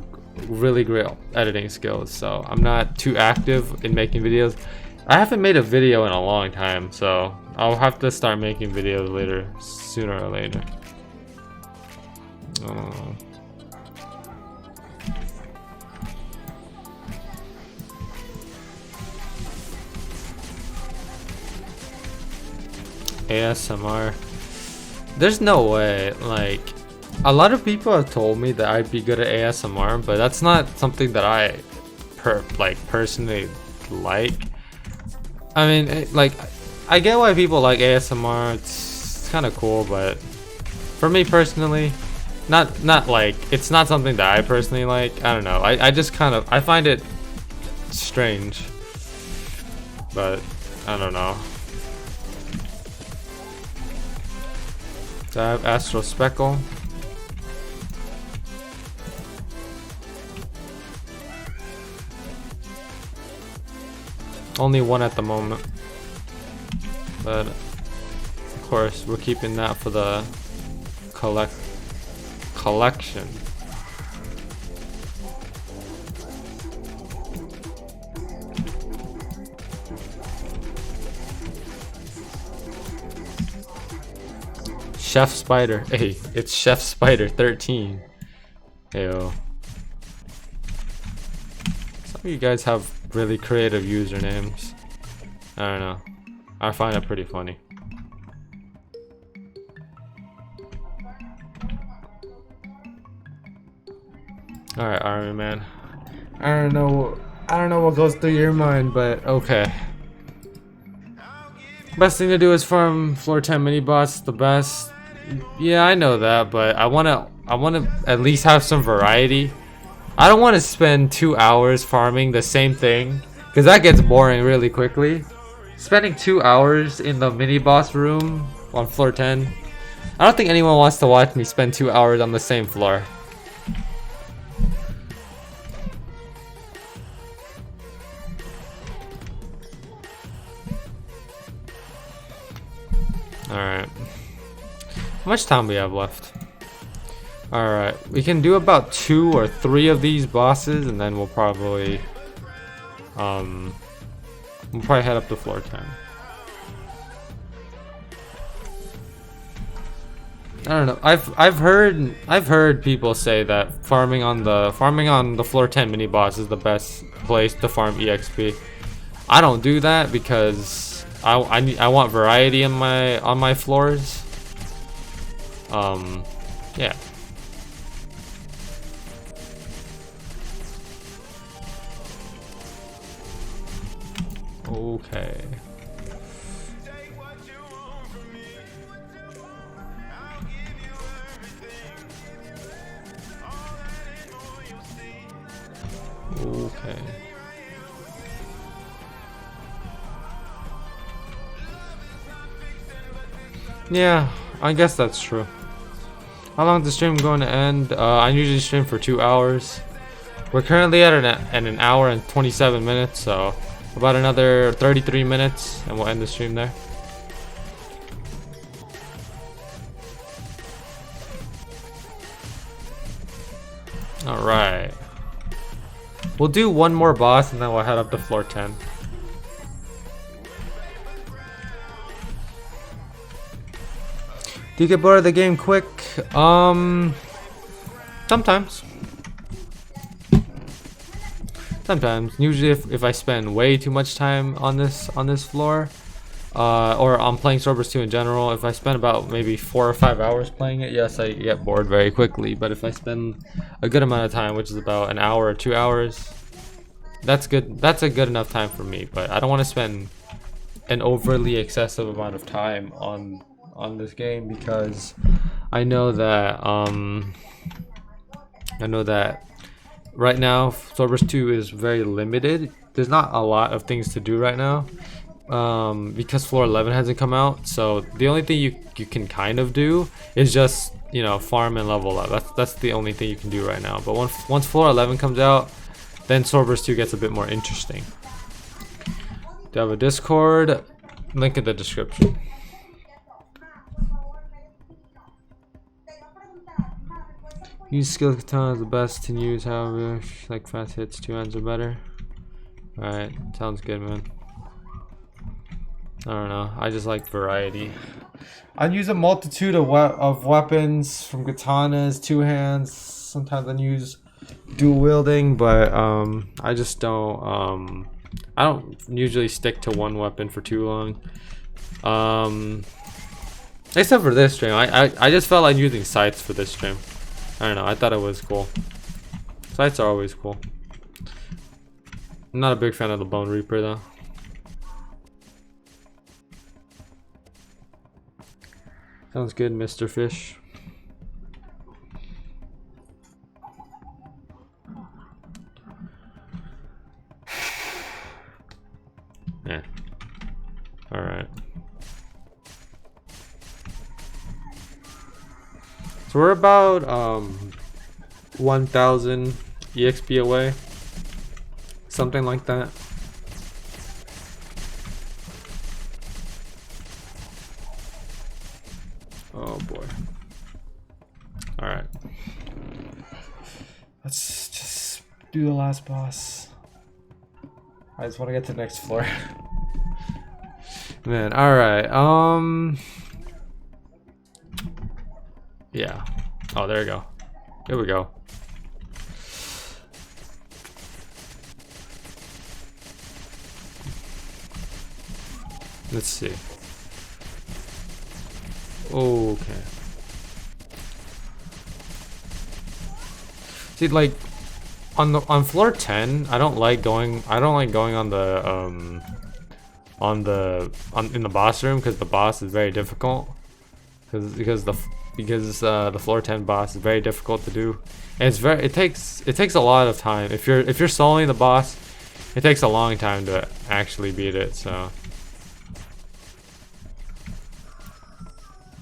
[SPEAKER 1] really great editing skills, so I'm not too active in making videos. I haven't made a video in a long time, so I'll have to start making videos later, sooner or later. ASMR. There's no way. Like, a lot of people have told me that I'd be good at ASMR, but that's not something that I personally like. I mean, like, I get why people like ASMR. It's kind of cool, but for me personally, not like, it's not something that I personally like. I don't know. I just kind of, I find it strange, but I don't know. I have Astral Speckle. Only one at the moment, but of course we're keeping that for the collection. Chef Spider. Hey, it's Chef Spider 13. Heyo. Some of you guys have really creative usernames. I don't know. I find it pretty funny. Alright, Army Man. I don't know what goes through your mind, but okay. Best thing to do is farm floor 10 mini bots, the best. Yeah, I know that, but I wanna at least have some variety. I don't want to spend 2 hours farming the same thing, because that gets boring really quickly. Spending 2 hours in the mini boss room on floor 10. I don't think anyone wants to watch me spend 2 hours on the same floor. Alright. How much time we have left? Alright, we can do about 2 or 3 of these bosses, and then we'll probably head up to floor 10. I don't know. I've heard people say that farming on the floor 10 mini boss is the best place to farm EXP. I don't do that because I want variety on my floors. Yeah. Okay. Okay. Yeah, I guess that's true. How long is the stream going to end? I usually stream for 2 hours. We're currently at an hour and 27 minutes, so about another 33 minutes, and we'll end the stream there. All right. We'll do one more boss, and then we'll head up to floor 10. Do you get bored of the game quick? Sometimes. Sometimes. Usually if I spend way too much time on this floor, or I'm playing Swordburst 2 in general, if I spend about maybe 4 or 5 hours playing it, yes, I get bored very quickly. But if I spend a good amount of time, which is about an hour or 2 hours, that's good. That's a good enough time for me. But I don't want to spend an overly excessive amount of time on this game, because I know that right now Swordburst 2 is very limited. There's not a lot of things to do right now, because floor 11 hasn't come out. So the only thing you can kind of do is just, you know, farm and level up. That's the only thing you can do right now. But once floor 11 comes out, then Swordburst 2 gets a bit more interesting. Do you have a Discord? Link in the description. Use skill katana is the best to use, however, like fast hits, 2 hands are better. Alright, sounds good, man. I don't know, I just like variety. I use a multitude of weapons, from katanas, 2 hands, sometimes I use dual wielding, but I just don't, I don't usually stick to one weapon for too long. Except for this stream, I just felt like using scythes for this stream. I don't know, I thought it was cool. Scythes are always cool. I'm not a big fan of the Bone Reaper though. Sounds good, Mr. Fish. Yeah. Alright. So we're about 1,000 EXP away, something like that. Oh boy. All right, let's just do the last boss. I just want to get to the next floor. Man, all right. Yeah. Oh, there we go. Here we go. Let's see. Okay. See, like on floor 10, I don't like going on the in the boss room, because the boss is very difficult. Because the floor 10 boss is very difficult to do, and it takes a lot of time. If you're soloing the boss, it takes a long time to actually beat it. So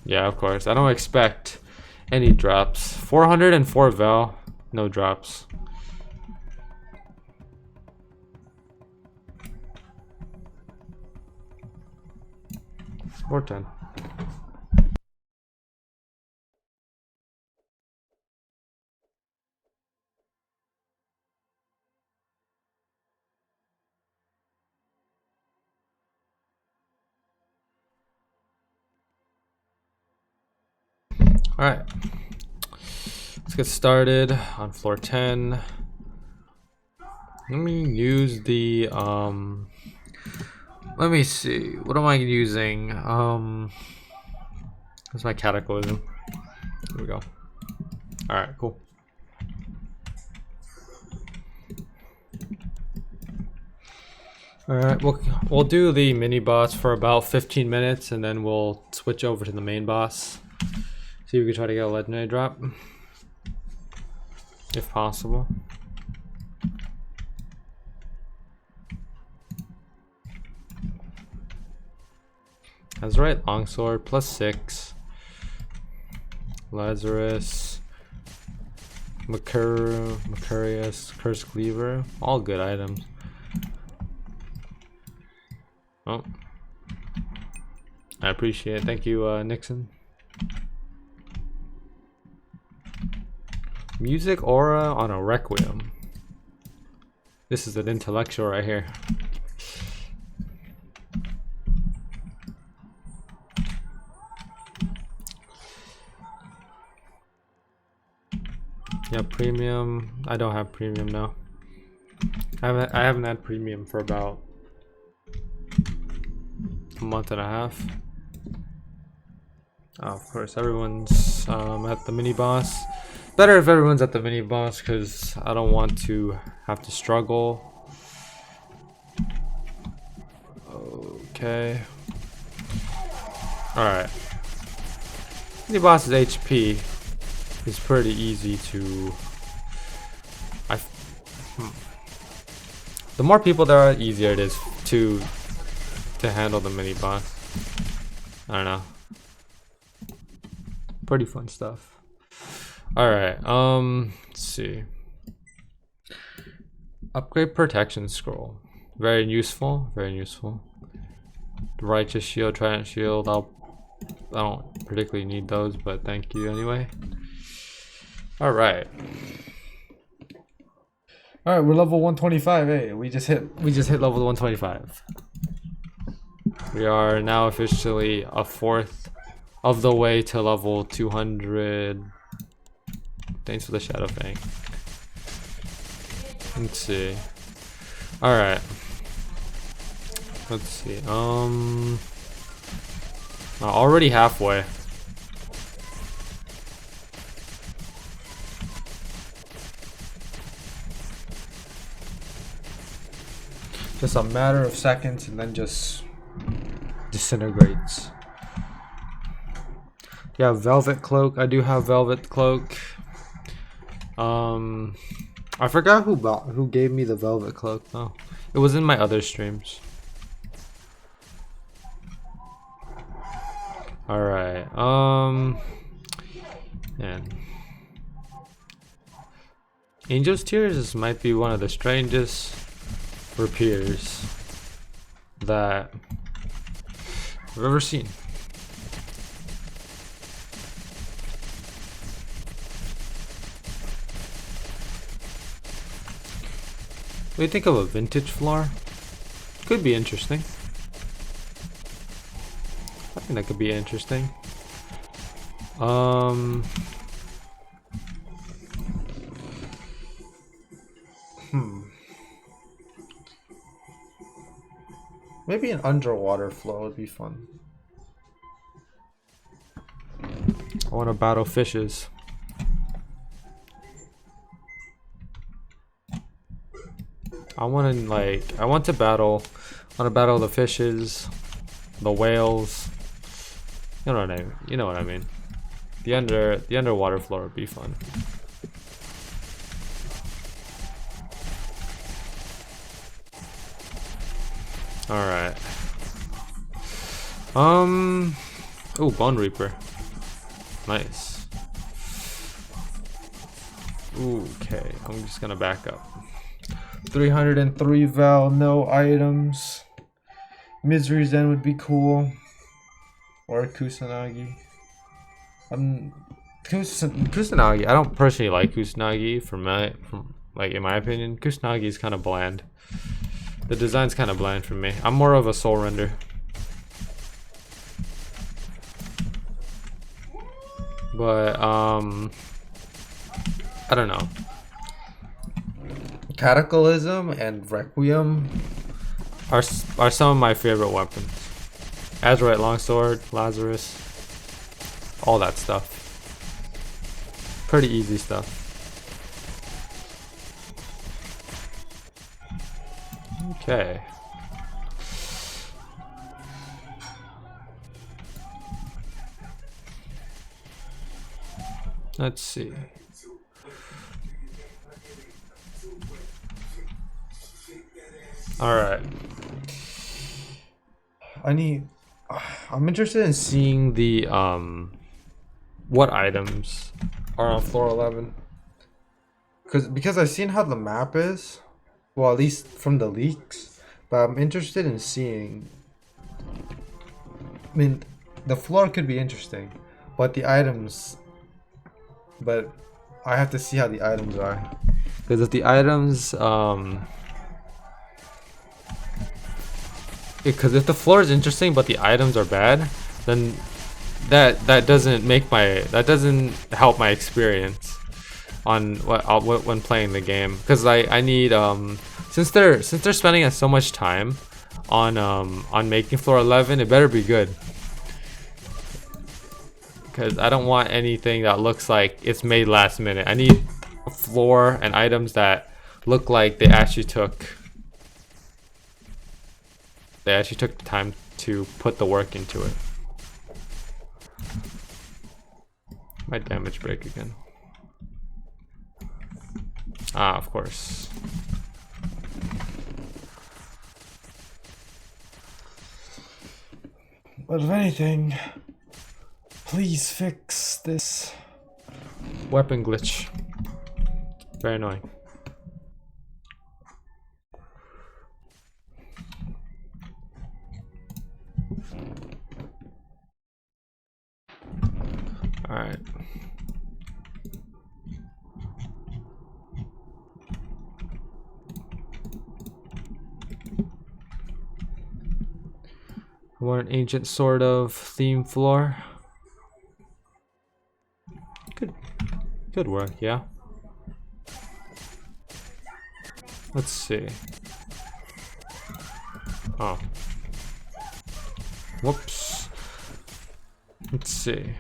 [SPEAKER 1] yeah, of course, I don't expect any drops. 404 val, no drops. Floor 10. Alright. Let's get started on floor 10. Let me use the let me see. What am I using? That's my cataclysm. Here we go. Alright, cool. Alright, we'll do the mini boss for about 15 minutes and then we'll switch over to the main boss. See if we can try to get a legendary drop. If possible. That's right, longsword +6. Lazarus. Macarius, Curse Cleaver. All good items. Oh. I appreciate it. Thank you, Nixon. Music aura on a requiem. This is an intellectual right here. Yeah, premium. I don't have premium now. I haven't had premium for about a month and a half. Oh, of course, everyone's at the mini boss. Better if everyone's at the mini boss because I don't want to have to struggle. Okay. Alright. Mini boss's HP is pretty easy to... The more people there are, easier it is to handle the mini boss. I don't know. Pretty fun stuff. Alright, let's see. Upgrade protection scroll. Very useful, very useful. Righteous shield, trident shield. I don't particularly need those, but thank you anyway. Alright. Alright, we're level 125. Hey, we just hit level 125. We are now officially a fourth of the way to level 200. Thanks for the Shadow Fang. Let's see. Alright. Let's see. Already halfway. Just a matter of seconds and then just disintegrates. Yeah, velvet cloak. I do have velvet cloak. I forgot who gave me the velvet cloak though. It was in my other streams. Alright, and Angel's Tears might be one of the strangest rapiers that I've ever seen. What do you think of a vintage floor? Could be interesting. I think that could be interesting. Maybe an underwater flow would be fun. I want to battle fishes. I want to battle the fishes, the whales. You know what I mean? You know what I mean. The underwater floor would be fun. All right. Oh, Bone Reaper. Nice. Okay, I'm just gonna back up. 303 Val, no items. Misery's End would be cool. Or Kusanagi. Kusanagi. I don't personally like Kusanagi in my opinion. Kusanagi is kind of bland. The design's kind of bland for me. I'm more of a Soul Render. But I don't know. Cataclysm and Requiem are some of my favorite weapons. Azurite Longsword, Lazarus, all that stuff. Pretty easy stuff. Okay. Let's see. All right. I'm interested in seeing the what items are on floor 11. Because I've seen how the map is, well, at least from the leaks, but I'm interested in seeing. I mean, the floor could be interesting, but the items. But I have to see how the items are. Because if the items, because if the floor is interesting but the items are bad, then that doesn't help my experience on when playing the game. Because I need since they're spending so much time on making floor 11, it better be good. Because I don't want anything that looks like it's made last minute. I need a floor and items that look like they actually took the time to put the work into it. My damage break again. Ah, of course. But if anything, please fix this weapon glitch. Very annoying. All right. I want an ancient sort of theme floor. Could work, yeah. Let's see. Oh. Whoops. Let's see.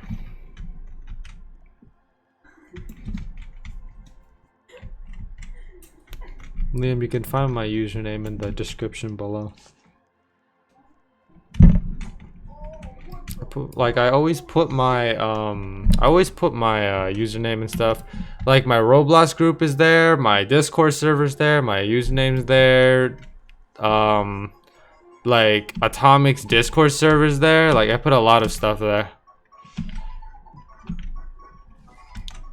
[SPEAKER 1] Liam, you can find my username in the description below. I always put my username and stuff. Like my Roblox group is there, my Discord server's there, my username's there. Like Atomic's Discord server's there. Like I put a lot of stuff there.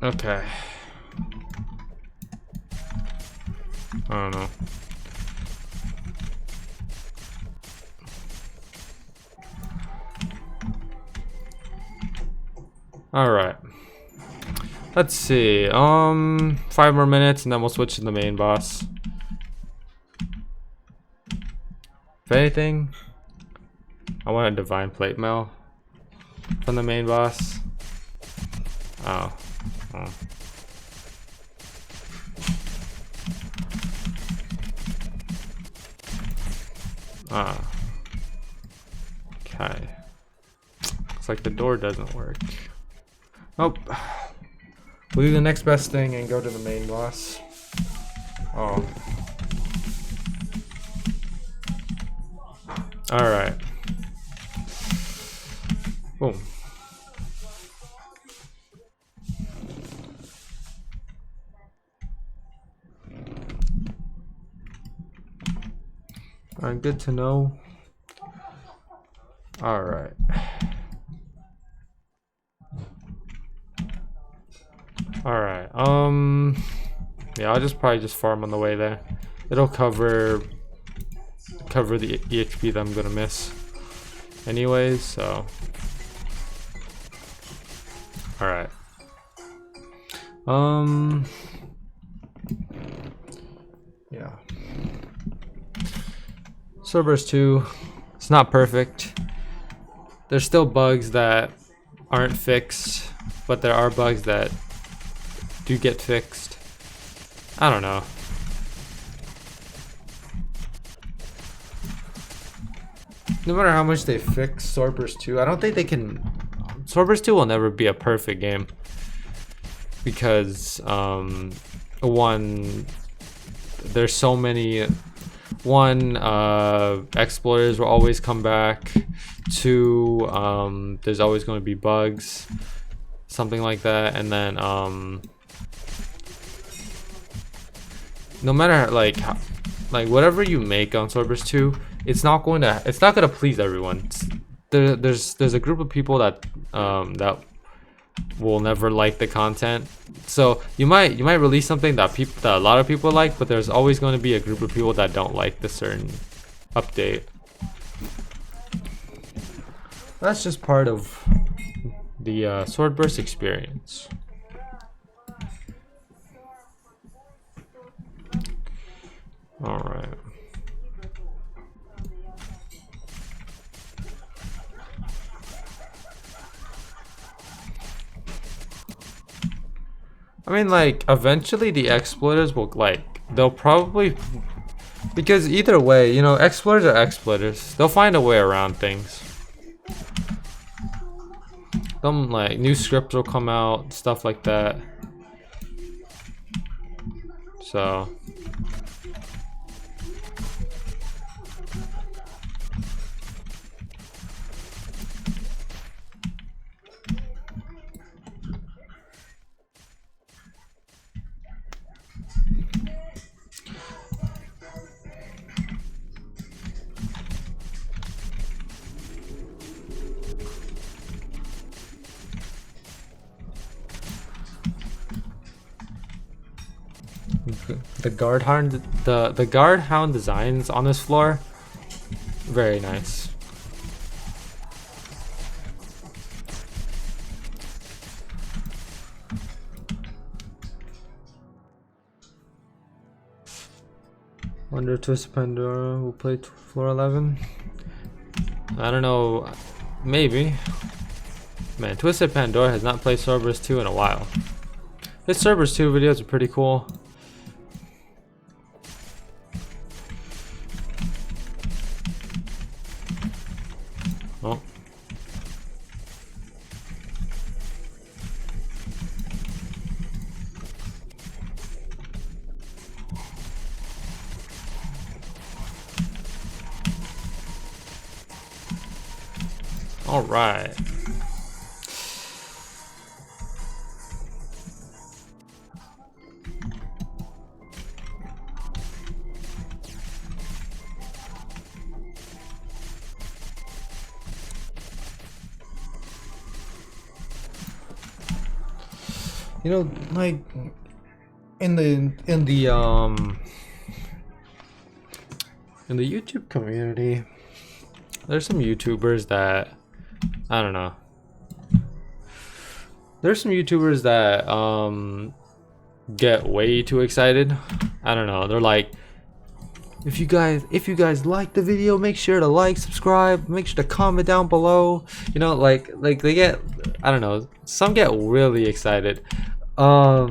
[SPEAKER 1] Okay. I don't know. All right. Let's see. 5 more minutes and then we'll switch to the main boss. If anything, I want a divine plate mail from the main boss. Oh. Okay. Looks like the door doesn't work. Nope. We'll do the next best thing and go to the main boss. Oh. Alright. Boom. Alright, good to know. Alright. Alright, yeah, I'll probably just farm on the way there. It'll cover the EXP that I'm gonna miss anyways, so. Alright. Yeah. Swordburst 2, it's not perfect. There's still bugs that aren't fixed, but but there are bugs that do get fixed. I don't know. No matter how much they fix Swordburst 2, I don't think they can. Swordburst 2 will never be a perfect game because one, there's so many. One, exploiters will always come back. Two, there's always going to be bugs, something like that, and then no matter like whatever you make on Swordburst 2, it's not gonna please everyone. There's a group of people that that will never like the content. So you might release something that a lot of people like, but there's always going to be a group of people that don't like the certain update. That's just part of the Swordburst experience. All right. I mean, like, eventually the exploiters will, they'll probably, because either way, you know, exploiters are exploiters. They'll find a way around things. Some, like, new scripts will come out, stuff like that. So. The guard hound designs on this floor, very nice. Wonder if Twisted Pandora will play floor 11. I don't know, maybe. Man, Twisted Pandora has not played Swordburst 2 in a while. His Swordburst 2 videos are pretty cool. Oh. All right. You know, like in the YouTube community, there's some YouTubers that I don't know. There's some YouTubers that get way too excited. I don't know. They're like, if you guys like the video, make sure to like, subscribe, make sure to comment down below. You know, like they get, I don't know, some get really excited. I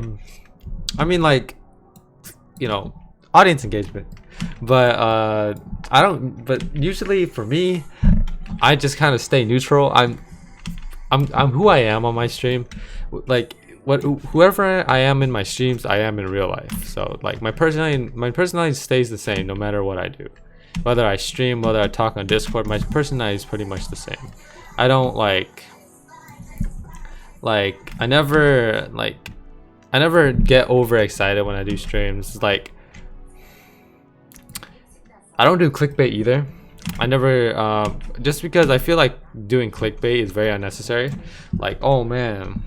[SPEAKER 1] mean, like, you know, audience engagement. But but usually for me, I just kind of stay neutral. I'm who I am on my stream. Like whoever I am in my streams, I am in real life. So like my personality stays the same no matter what I do. Whether I stream, whether I talk on Discord, my personality is pretty much the same. I don't I never get overexcited when I do streams. Like, I don't do clickbait either. I never, just because I feel like doing clickbait is very unnecessary. Like, oh man,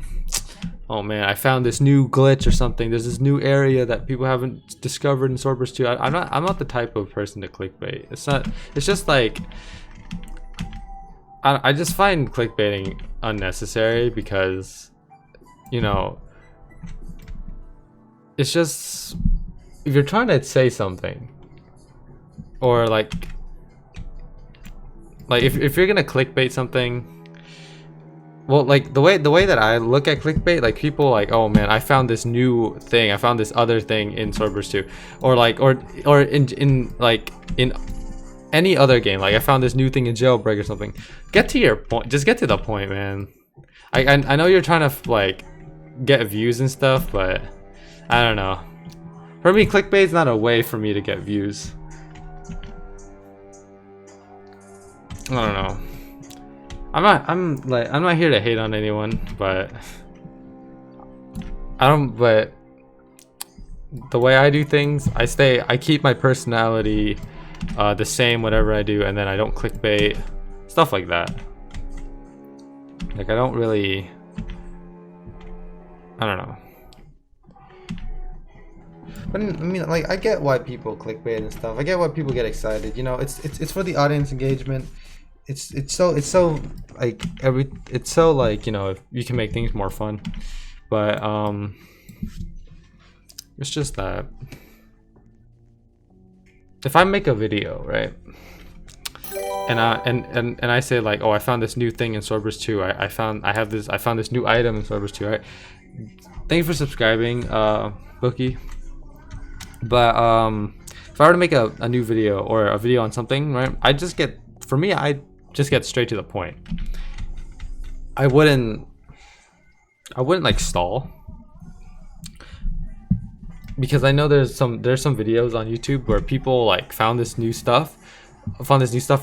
[SPEAKER 1] I found this new glitch or something. There's this new area that people haven't discovered in Swordburst 2. I'm not the type of person to clickbait. It's just like, I just find clickbaiting unnecessary because, you know, it's just, if you're trying to say something, or like if you're gonna clickbait something, well, like the way that I look at clickbait, like people like, oh man, I found this new thing, I found this other thing in Swordburst 2, or like or in like in any other game, like I found this new thing in Jailbreak or something. Get to your point, just get to the point, man. I know you're trying to like get views and stuff, but I don't know. For me, clickbait's not a way for me to get views. I don't know. I'm not here to hate on anyone, but but the way I do things, I keep my personality the same whatever I do, and then I don't clickbait, stuff like that. Like I don't really, I don't know. But I mean, like I get why people clickbait and stuff. I get why people get excited. You know, it's for the audience engagement. It's so like it's so like, you know, if you can make things more fun, but it's just that if I make a video, right, and I say like, oh, I found this new thing in Swordburst 2, I found this new item in Swordburst 2, right? Thank you for subscribing, Bookie. But if I were to make a new video or a video on something, right, I just get straight to the point. I wouldn't like stall, because I know there's some videos on YouTube where people like found this new stuff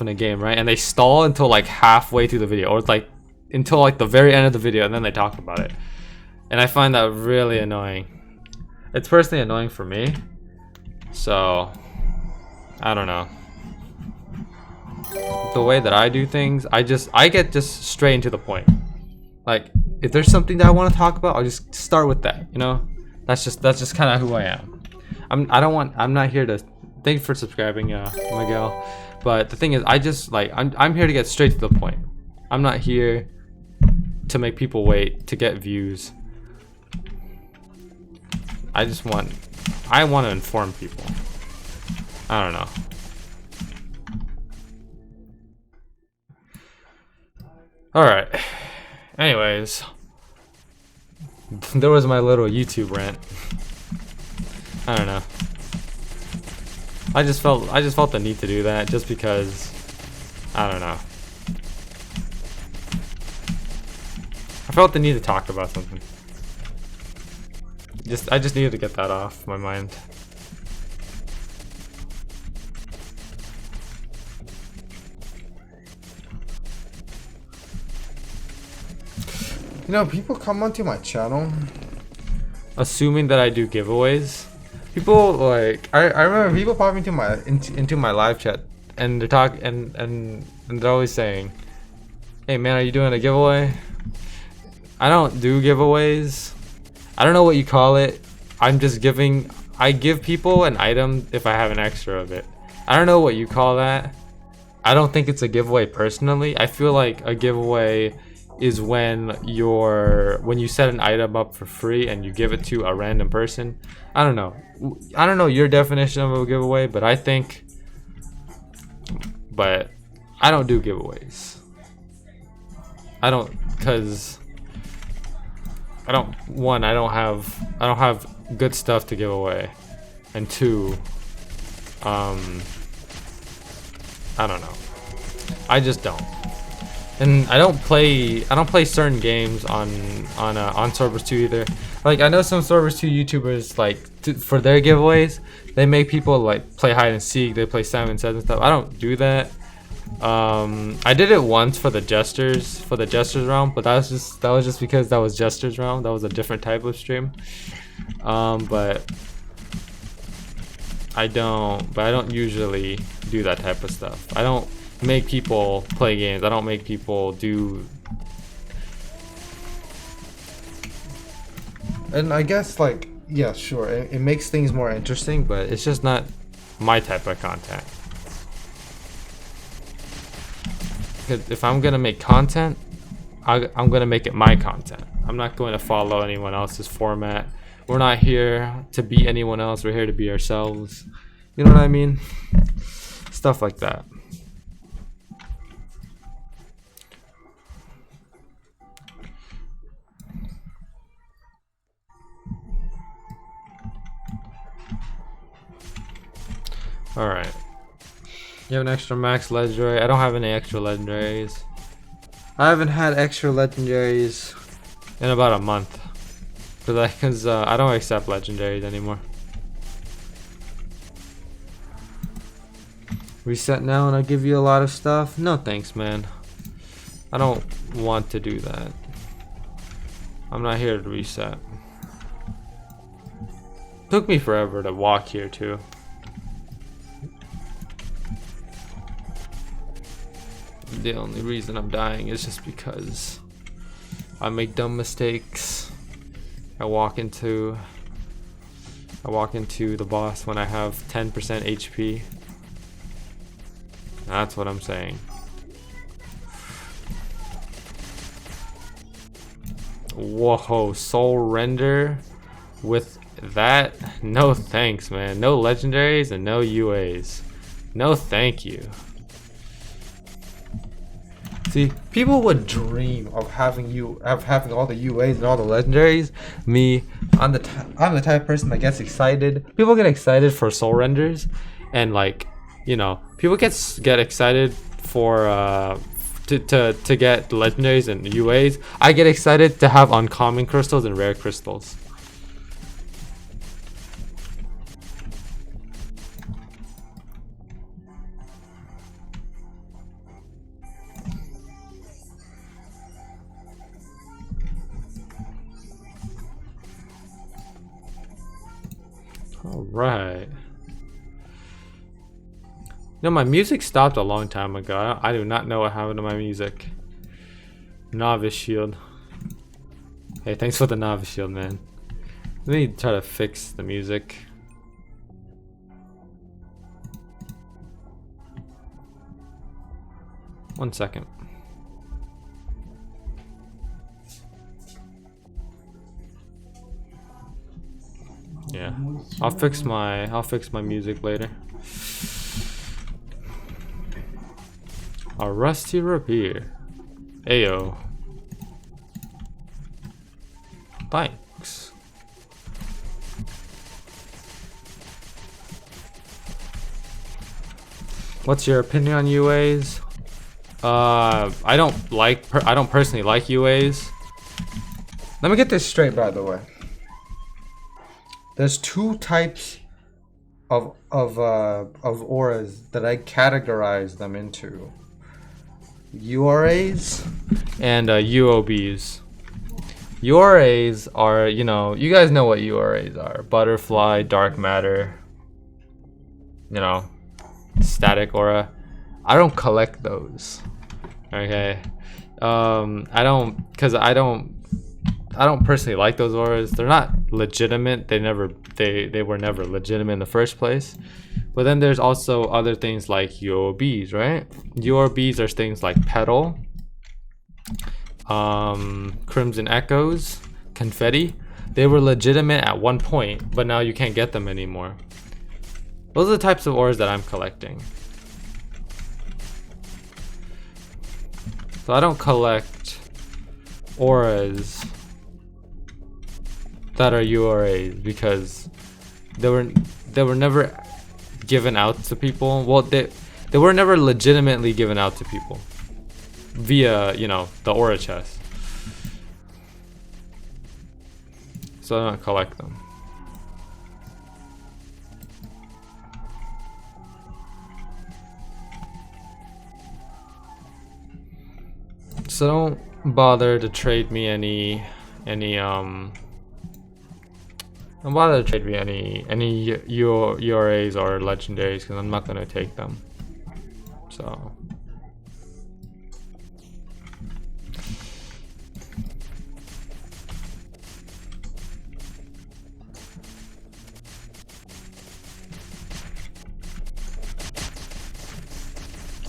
[SPEAKER 1] in a game, right, and they stall until like halfway through the video, or like until like the very end of the video, and then they talk about it, and I find that really annoying. It's personally annoying for me, so I don't know. The way that I do things, I get just straight into the point. Like if there's something that I want to talk about, I'll just start with that, you know. That's just kind of who I am. I'm not here to, thank you for subscribing, Miguel, but the thing is, I'm here to get straight to the point. I'm not here to make people wait to get views. I want to inform people. I don't know. Alright, anyways, there was my little YouTube rant. I don't know. I just felt the need to do that, just because, I don't know. I felt the need to talk about something. I just needed to get that off my mind. You know, people come onto my channel assuming that I do giveaways. People like I remember people popping into my live chat, and they're talking and they're always saying, "Hey man, are you doing a giveaway?" I don't do giveaways. I don't know what you call it. I give people an item if I have an extra of it. I don't know what you call that. I don't think it's a giveaway personally. I feel like a giveaway is when you set an item up for free and you give it to a random person. I don't know your definition of a giveaway, but I don't do giveaways. I don't have good stuff to give away, and two, I don't know. I just don't. And I don't play certain games on Swordburst 2 either. Like I know some Swordburst 2 YouTubers, like for their giveaways, they make people like play hide and seek. They play Simon Says and stuff. I don't do that. I did it once for the Jesters round, but that was just because that was Jesters round. That was a different type of stream. But I don't usually do that type of stuff. I don't make people play games. I don't make people do. And I guess, like, yeah, sure, it makes things more interesting, but it's just not my type of content. Because if I'm gonna make content, I'm gonna make it my content. I'm not going to follow anyone else's format. We're not here to be anyone else. We're here to be ourselves. You know what I mean? Stuff like that. Alright. You have an extra max legendary. I don't have any extra legendaries. I haven't had extra legendaries in about a month. Because I don't accept legendaries anymore. Reset now and I'll give you a lot of stuff? No thanks, man. I don't want to do that. I'm not here to reset. Took me forever to walk here too. The only reason I'm dying is just because I make dumb mistakes. I walk into the boss when I have 10% HP. That's what I'm saying. Whoa, soul render with that? No thanks, man. No legendaries and no UAs. No thank you. See, people would dream of having all the UAs and all the legendaries. Me, I'm the type of person that gets excited. People get excited for soul renders, and like, you know, people get excited for to get legendaries and UAs. I get excited to have uncommon crystals and rare crystals. All right. No, my music stopped a long time ago. I do not know what happened to my music. Novice shield. Hey, thanks for the novice shield, man. Let me try to fix the music. One second. Yeah, I'll fix my music later. A rusty rapier. Ayo. Thanks. What's your opinion on UAs? I don't personally like UAs. Let me get this straight, by the way. There's two types of auras that I categorize them into: URAs and UOBs. URAs are, you know, you guys know what URAs are: butterfly, dark matter, you know, static aura. I don't collect those. Okay, I don't personally like those auras. They're not legitimate. They were never legitimate in the first place. But then there's also other things like UOBs, right? UOBs are things like Petal, Crimson Echoes, Confetti. They were legitimate at one point, but now you can't get them anymore. Those are the types of auras that I'm collecting. So I don't collect auras that are URAs because they were never given out to people. Well, they were never legitimately given out to people via, you know, the aura chest. So I don't collect them. So don't bother to trade me any don't bother to trade me any URAs or legendaries because I'm not gonna take them. So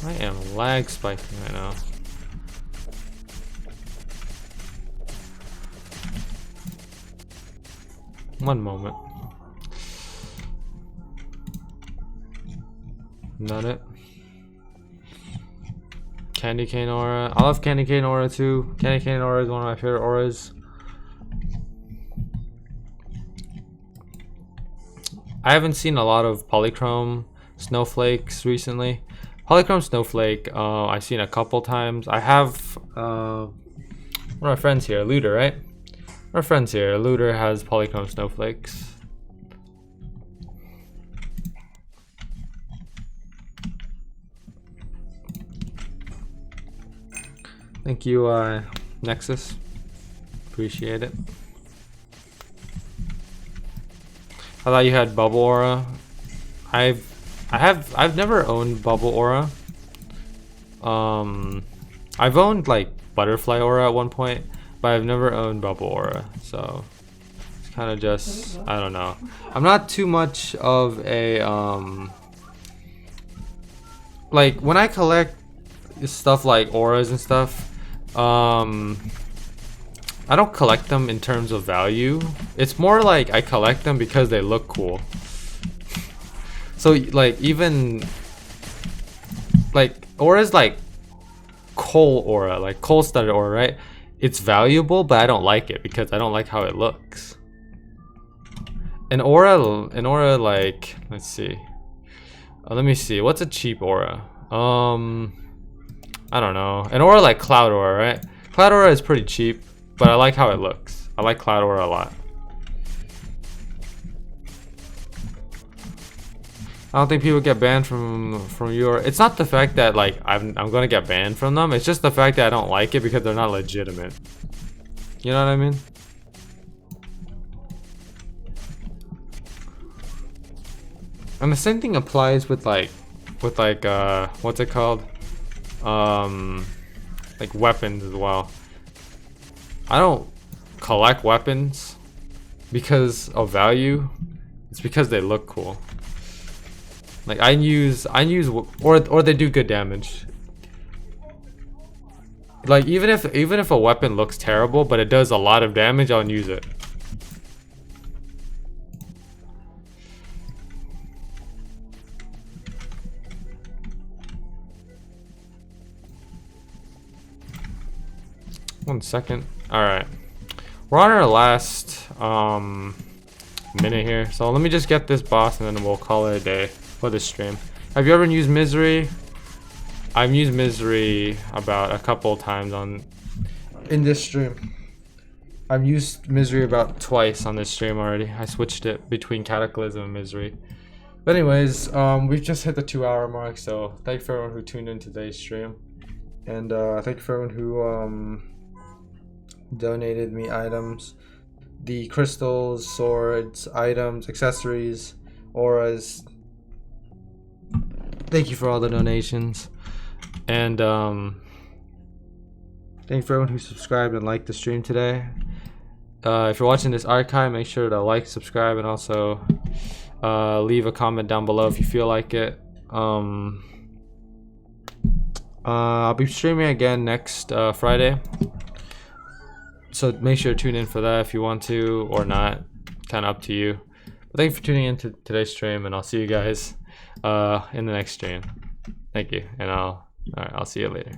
[SPEAKER 1] I am lag spiking right now. One moment. Not it. Candy cane aura. I love candy cane aura too. Candy cane aura is one of my favorite auras. I haven't seen a lot of polychrome snowflakes recently. Polychrome snowflake, I've seen a couple times. I have one of our friends here, Looter, right? Our friends here, Looter has polychrome snowflakes. Thank you, Nexus. Appreciate it. I thought you had Bubble Aura. I've never owned Bubble Aura. I've owned like Butterfly Aura at one point, but I've never owned Bubble Aura, so it's kind of just, I don't know. I'm not too much of a like when I collect stuff like auras and stuff, I don't collect them in terms of value. It's more like I collect them because they look cool. So like even like auras like coal aura, like coal studded aura, right? It's valuable, but I don't like it because I don't like how it looks. An aura like, let's see. Let me see. What's a cheap aura? I don't know. An aura like Cloud Aura, right? Cloud Aura is pretty cheap, but I like how it looks. I like Cloud Aura a lot. I don't think people get banned from your. It's not the fact that like I'm gonna get banned from them. It's just the fact that I don't like it because they're not legitimate. You know what I mean? And the same thing applies with like what's it called? Like weapons as well. I don't collect weapons because of value. It's because they look cool. Like I use or they do good damage. Like even if a weapon looks terrible but it does a lot of damage, I'll use it. One second. Alright. We're on our last minute here. So let me just get this boss and then we'll call it a day for this stream. Have you ever used Misery? I've used Misery about a couple times in this stream. I've used Misery about twice on this stream already. I switched it between Cataclysm and Misery. But anyways, we've just hit the 2-hour mark, so thank you for everyone who tuned in today's stream. And thank you for everyone who donated me items. The crystals, swords, items, accessories, auras. Thank you for all the donations. And thank you for everyone who subscribed and liked the stream today. If you're watching this archive, make sure to like, subscribe, and also leave a comment down below if you feel like it. I'll be streaming again next Friday, so make sure to tune in for that if you want to or not. Kind of up to you. But thank you for tuning in to today's stream, and I'll see you guys in the next stream. Thank you, and I'll see you later.